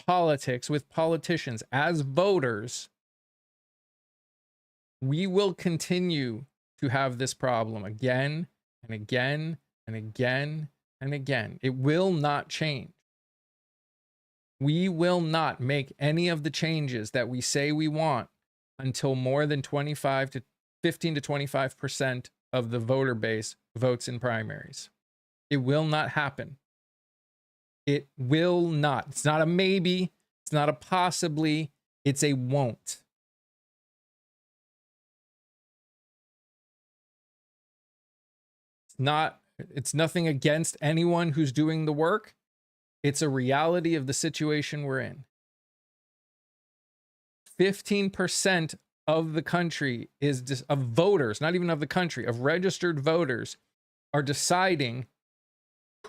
politics, with politicians as voters, we will continue to have this problem again and again and again and again. It will not change. We will not make any of the changes that we say we want until more than 15 to 25% of the voter base votes in primaries. It will not happen. It will not. It's not a maybe. It's not a possibly. It's a won't. It's nothing against anyone who's doing the work. It's a reality of the situation we're in. 15% of the country of voters, not even of the country, of registered voters are deciding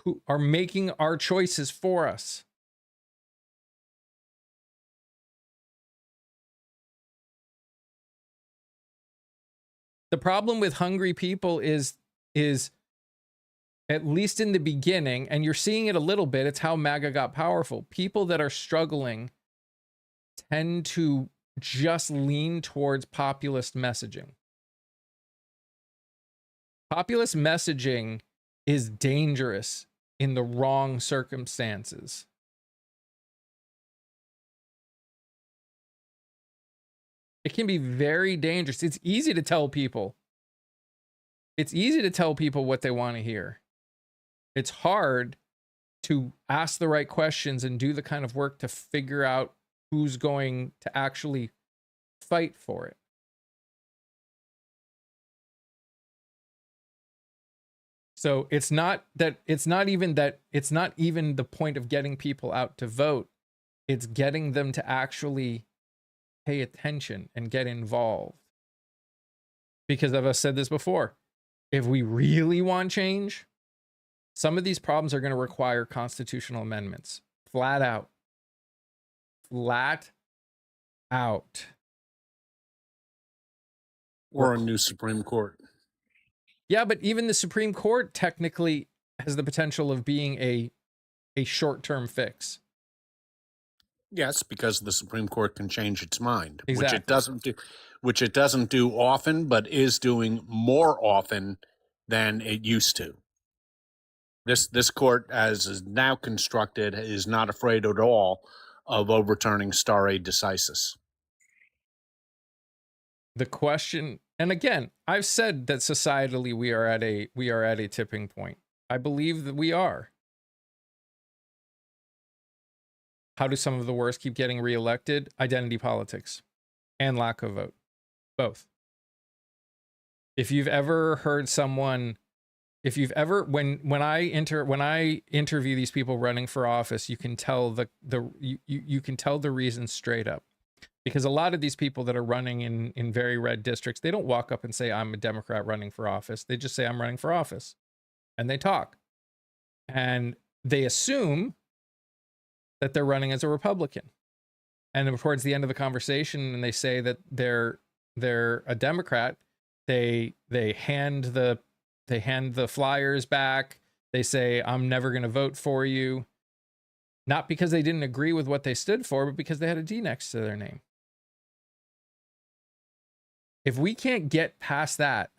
who are making our choices for us. The problem with hungry people is at least in the beginning, and you're seeing it a little bit, it's how MAGA got powerful. People that are struggling tend to just lean towards populist messaging. Populist messaging is dangerous in the wrong circumstances. It can be very dangerous. It's easy to tell people. It's easy to tell people what they want to hear. It's hard to ask the right questions and do the kind of work to figure out who's going to actually fight for it. So it's not even the point of getting people out to vote. It's getting them to actually pay attention and get involved. Because I've said this before, if we really want change, some of these problems are going to require constitutional amendments. Flat out. Flat out. Or a new Supreme Court. Yeah, but even the Supreme Court technically has the potential of being a short-term fix. Yes, because the Supreme Court can change its mind, Exactly. which it doesn't do often, but is doing more often than it used to. This court, as is now constructed, is not afraid at all of overturning stare decisis. The question, and again, I've said that societally we are at a tipping point. I believe that we are. How do some of the worst keep getting reelected? Identity politics and lack of vote. Both. If you've ever heard someone, if you've ever when I interview these people running for office, you can tell you can tell the reasons straight up. Because a lot of these people that are running in very red districts, they don't walk up and say, I'm a Democrat running for office. They just say, I'm running for office. And they talk. And they assume that they're running as a Republican. And towards the end of the conversation, and they say that they're a Democrat, they hand the flyers back. They say, I'm never going to vote for you. Not because they didn't agree with what they stood for, but because they had a D next to their name. If we can't get past that,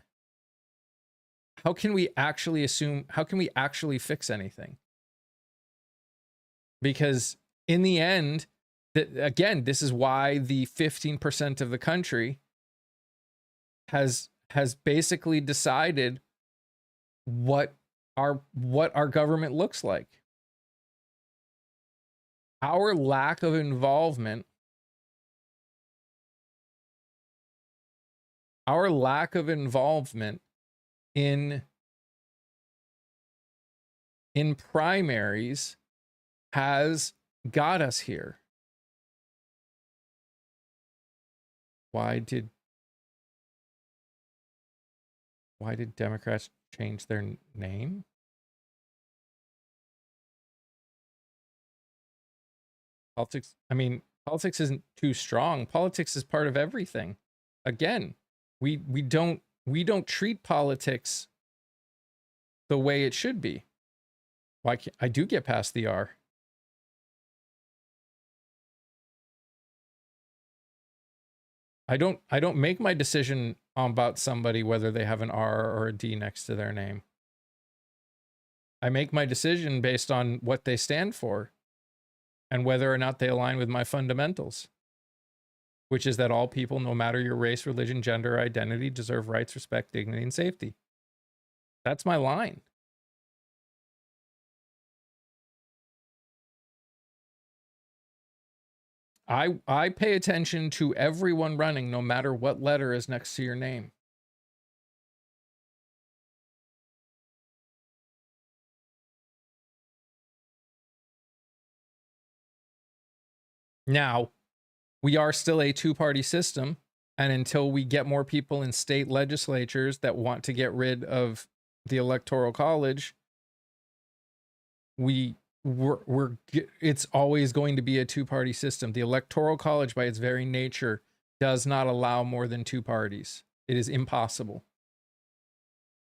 how can we actually fix anything? Because in the end, again, this is why the 15% of the country has basically decided what our government looks like. Our lack of involvement in primaries has got us here. Why did Democrats change their name? Politics isn't too strong. Politics is part of everything. Again, we don't treat politics the way it should be. Why can't I do get past the R? I don't make my decision about somebody whether they have an R or a D next to their name. I make my decision based on what they stand for and whether or not they align with my fundamentals, which is that all people, no matter your race, religion, gender, or identity, deserve rights, respect, dignity, and safety. That's my line. I pay attention to everyone running, no matter what letter is next to your name. Now, we are still a two-party system, and until we get more people in state legislatures that want to get rid of the Electoral College, it's always going to be a two-party system. The Electoral College, by its very nature, does not allow more than two parties. It is impossible.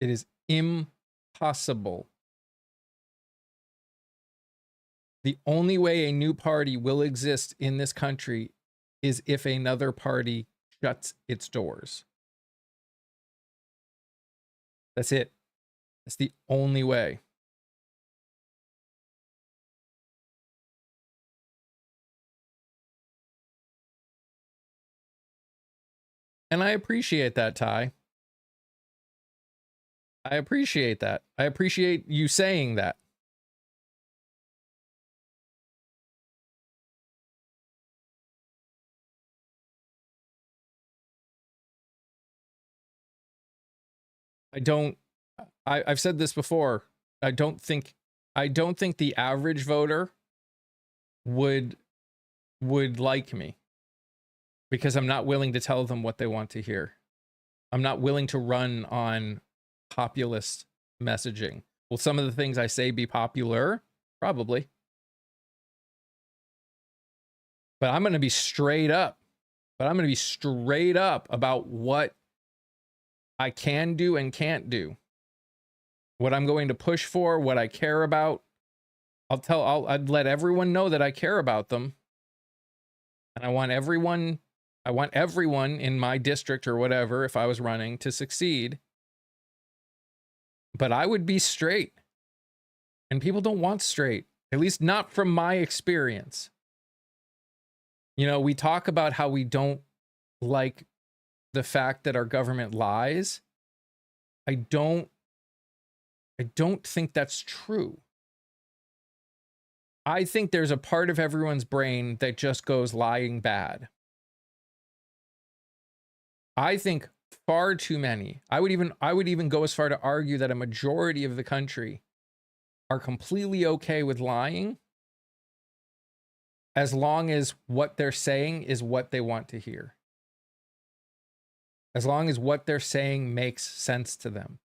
It is impossible. The only way a new party will exist in this country is if another party shuts its doors. That's it. That's the only way. And I appreciate that, Ty. I appreciate that. I appreciate you saying that. I've said this before. I don't think the average voter would like me, because I'm not willing to tell them what they want to hear. I'm not willing to run on populist messaging. Will some of the things I say be popular? Probably. But I'm going to be straight up. About what I can do and can't do. What I'm going to push for, what I care about. I'd let everyone know that I care about them. And I want everyone in my district or whatever, if I was running, to succeed. But I would be straight. And people don't want straight, at least not from my experience. You know, we talk about how we don't like the fact that our government lies. I don't think that's true. I think there's a part of everyone's brain that just goes lying bad. I think far too many. I would even go as far to argue that a majority of the country are completely okay with lying as long as what they're saying is what they want to hear. As long as what they're saying makes sense to them.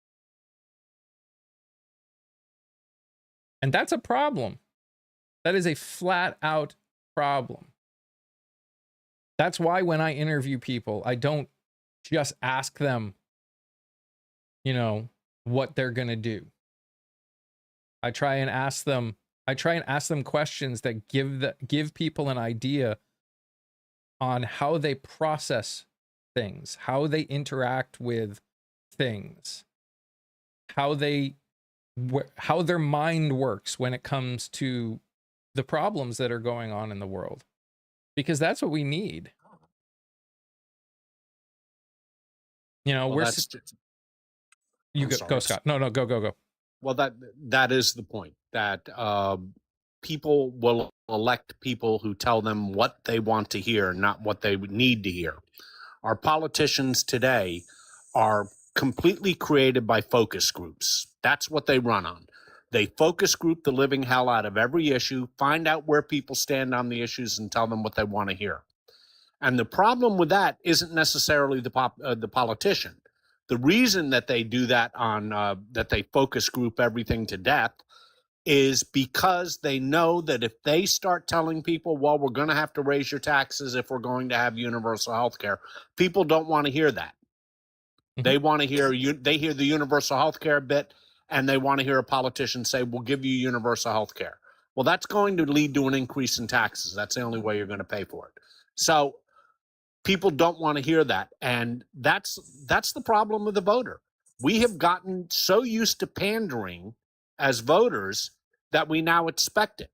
And that's a problem. That is a flat out problem. That's why when I interview people, I don't just ask them, you know, what they're going to do. I try and ask them questions that give people an idea on how they process things, how they interact with things, how their mind works when it comes to the problems that are going on in the world, because that's what we need. You know, Well, go, Scott. No, go. Well, that is the point, that people will elect people who tell them what they want to hear, not what they would need to hear. Our politicians today are completely created by focus groups. That's what they run on. They focus group the living hell out of every issue, find out where people stand on the issues, and tell them what they want to hear. And the problem with that isn't necessarily the politician. The reason that they do that that they focus group everything to death is because they know that if they start telling people, well, we're going to have to raise your taxes if we're going to have universal health care, people don't want to hear that. Mm-hmm. They want to hear they hear the universal health care bit, and they want to hear a politician say, we'll give you universal health care. Well, that's going to lead to an increase in taxes. That's the only way you're going to pay for it. So people don't want to hear that. And that's the problem with the voter. We have gotten so used to pandering as voters that we now expect it.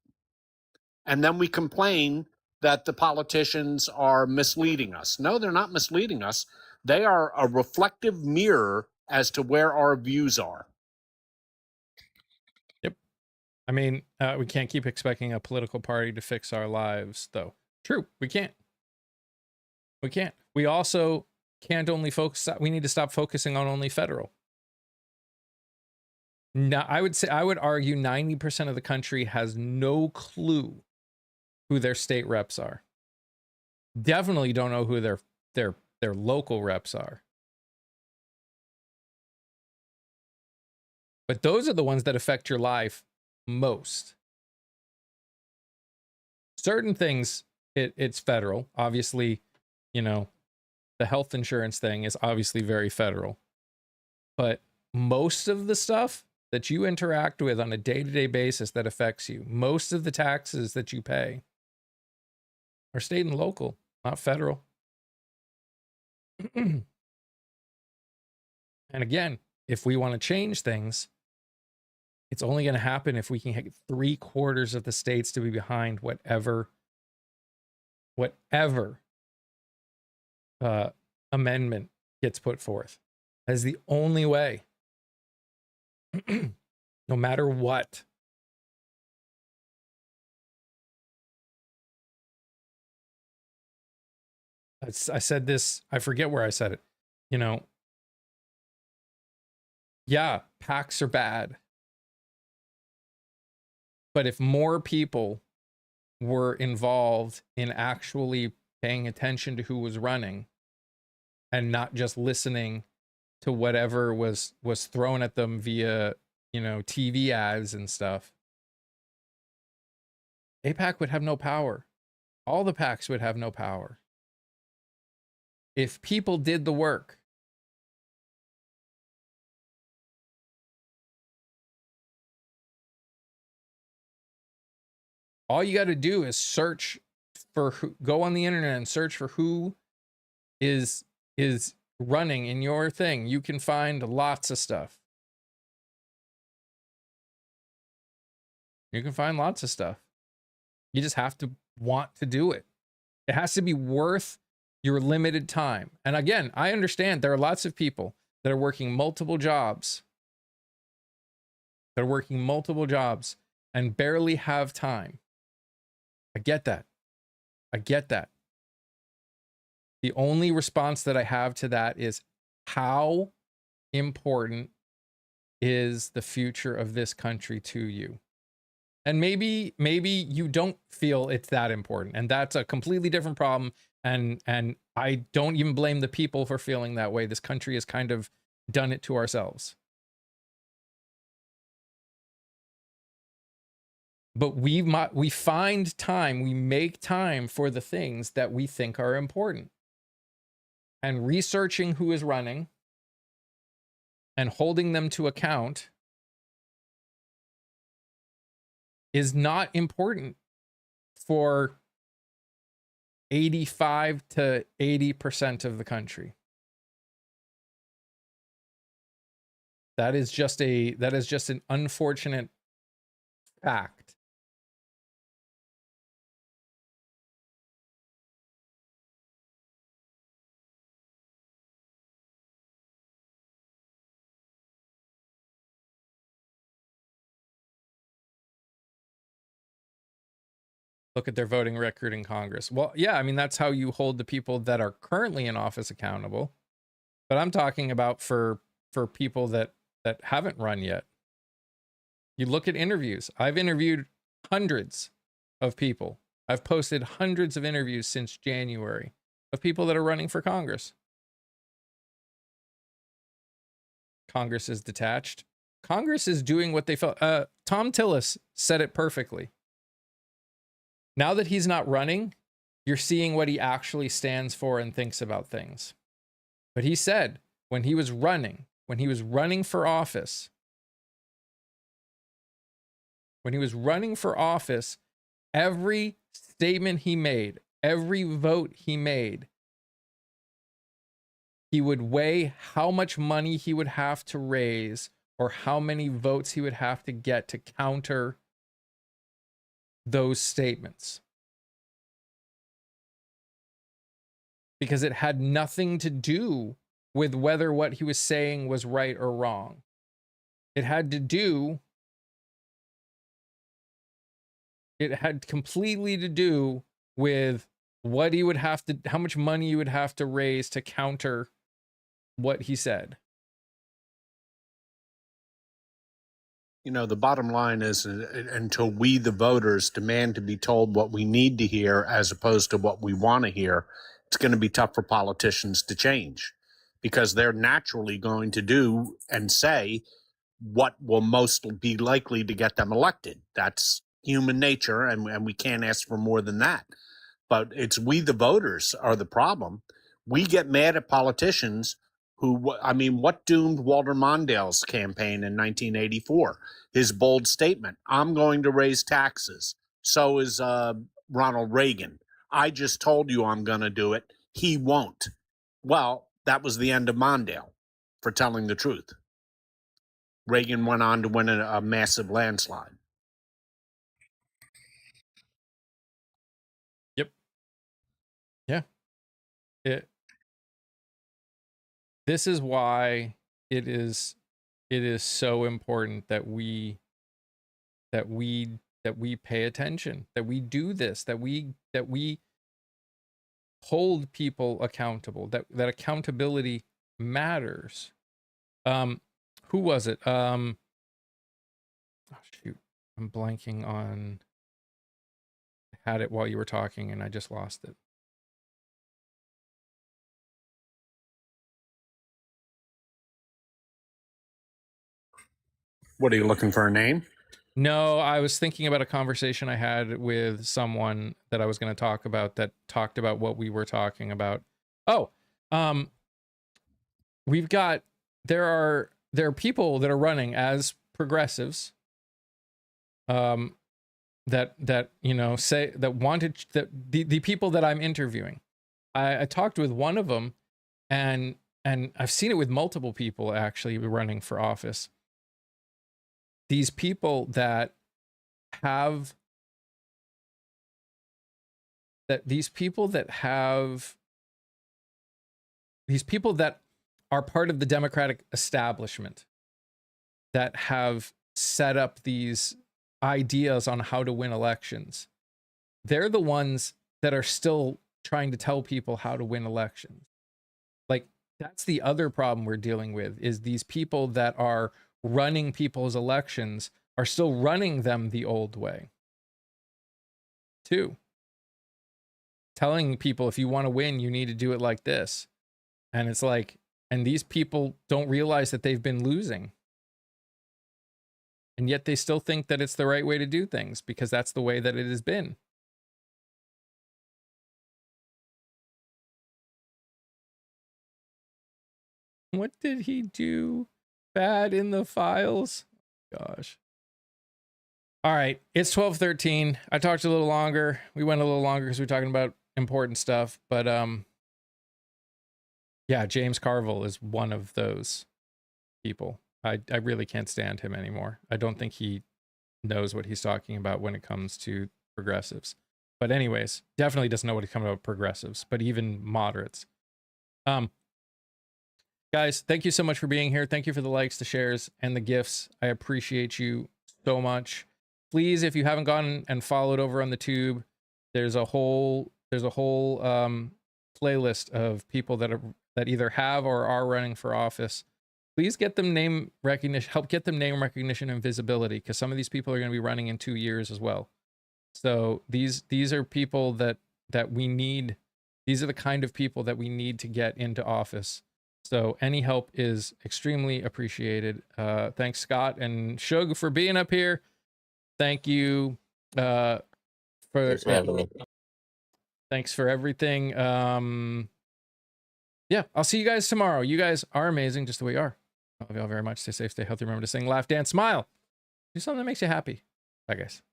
And then we complain that the politicians are misleading us. No, they're not misleading us. They are a reflective mirror as to where our views are. Yep. I mean, we can't keep expecting a political party to fix our lives, though. True, we can't. We can't. We also can't only focus. We need to stop focusing on only federal. Now, I would argue 90% of the country has no clue who their state reps are. Definitely don't know who their local reps are. But those are the ones that affect your life most. Certain things, it's federal. Obviously, you know, the health insurance thing is obviously very federal. But most of the stuff that you interact with on a day-to-day basis that affects you, most of the taxes that you pay are state and local, not federal. And again, if we want to change things, it's only going to happen if we can get 3/4 of the states to be behind whatever amendment gets put forth. That is the only way. No matter what. I said this, I forget where I said it. You know, yeah, PACs are bad. But if more people were involved in actually paying attention to who was running and not just listening to whatever was thrown at them via, you know, TV ads and stuff, AIPAC would have no power. All the PACs would have no power. If people did the work. All you got to do is search for who, go on the internet and search for who is running in your thing. You can find lots of stuff. You can find lots of stuff. You just have to want to do it. It has to be worth your limited time. And again, I understand there are lots of people that are working multiple jobs. They're working multiple jobs and barely have time. I get that. I get that. The only response that I have to that is, how important is the future of this country to you? And maybe you don't feel it's that important, and that's a completely different problem. And I don't even blame the people for feeling that way. This country has kind of done it to ourselves. But we find time, we make time for the things that we think are important. And researching who is running and holding them to account is not important for 85 to 80% of the country. That is just an unfortunate fact. Look at their voting record in Congress. Well, yeah, I mean, that's how you hold the people that are currently in office accountable. But I'm talking about for people that haven't run yet. You look at interviews. I've interviewed hundreds of people. I've posted hundreds of interviews since January of people that are running for Congress. Congress is detached. Congress is doing what they felt. Tom Tillis said it perfectly. Now that he's not running, you're seeing what he actually stands for and thinks about things. But he said when he was running for office, every statement he made, every vote he made, he would weigh how much money he would have to raise or how many votes he would have to get to counter those statements. Because it had nothing to do with whether what he was saying was right or wrong. It had completely to do with what he would have to, how much money you would have to raise to counter what he said. You know, the bottom line is until we, the voters, demand to be told what we need to hear as opposed to what we want to hear, it's going to be tough for politicians to change, because they're naturally going to do and say what will most be likely to get them elected. That's human nature, and we can't ask for more than that. But it's we, the voters, are the problem. We get mad at politicians who, I mean, what doomed Walter Mondale's campaign in 1984? His bold statement, I'm going to raise taxes. So is Ronald Reagan. I just told you I'm going to do it. He won't. Well, that was the end of Mondale for telling the truth. Reagan went on to win a massive landslide. Yep. Yeah. This is why it is so important that we pay attention, that we do this, that we hold people accountable, that accountability matters. Who was it? Oh shoot, I'm blanking on. I had it while you were talking and I just lost it. What, are you looking for a name? No, I was thinking about a conversation I had with someone that I was going to talk about that talked about what we were talking about. Oh, there are people that are running as progressives, that you know say that wanted that the people that I'm interviewing. I talked with one of them, and I've seen it with multiple people actually running for office. These people that have these people that are part of the Democratic establishment that have set up these ideas on how to win elections. They're the ones that are still trying to tell people how to win elections. Like, that's the other problem we're dealing with, is these people that are running people's elections are still running them the old way too. Telling people, if you want to win, you need to do it like this. And it's like, and these people don't realize that they've been losing. And yet they still think that it's the right way to do things because that's the way that it has been. What did he do bad in the files? Gosh. All right, it's 12:13. I talked a little longer. We went a little longer because we were talking about important stuff, but yeah, James Carville is one of those people. I really can't stand him anymore. I don't think he knows what he's talking about when it comes to progressives. But anyways, definitely doesn't know what he's coming about progressives, but even moderates. Guys, thank you so much for being here. Thank you for the likes, the shares, and the gifts. I appreciate you so much. Please, if you haven't gone and followed over on the tube, there's a whole playlist of people that either have or are running for office. Please get them name recognition, help get them name recognition and visibility, because some of these people are going to be running in 2 years as well. So these are people that we need. These are the kind of people that we need to get into office. So any help is extremely appreciated. Thanks, Scott and Shug, for being up here. Thank you Thanks for having me. Thanks for everything. Yeah, I'll see you guys tomorrow. You guys are amazing just the way you are. I love you all very much. Stay safe, stay healthy. Remember to sing, laugh, dance, smile. Do something that makes you happy. Bye, guys.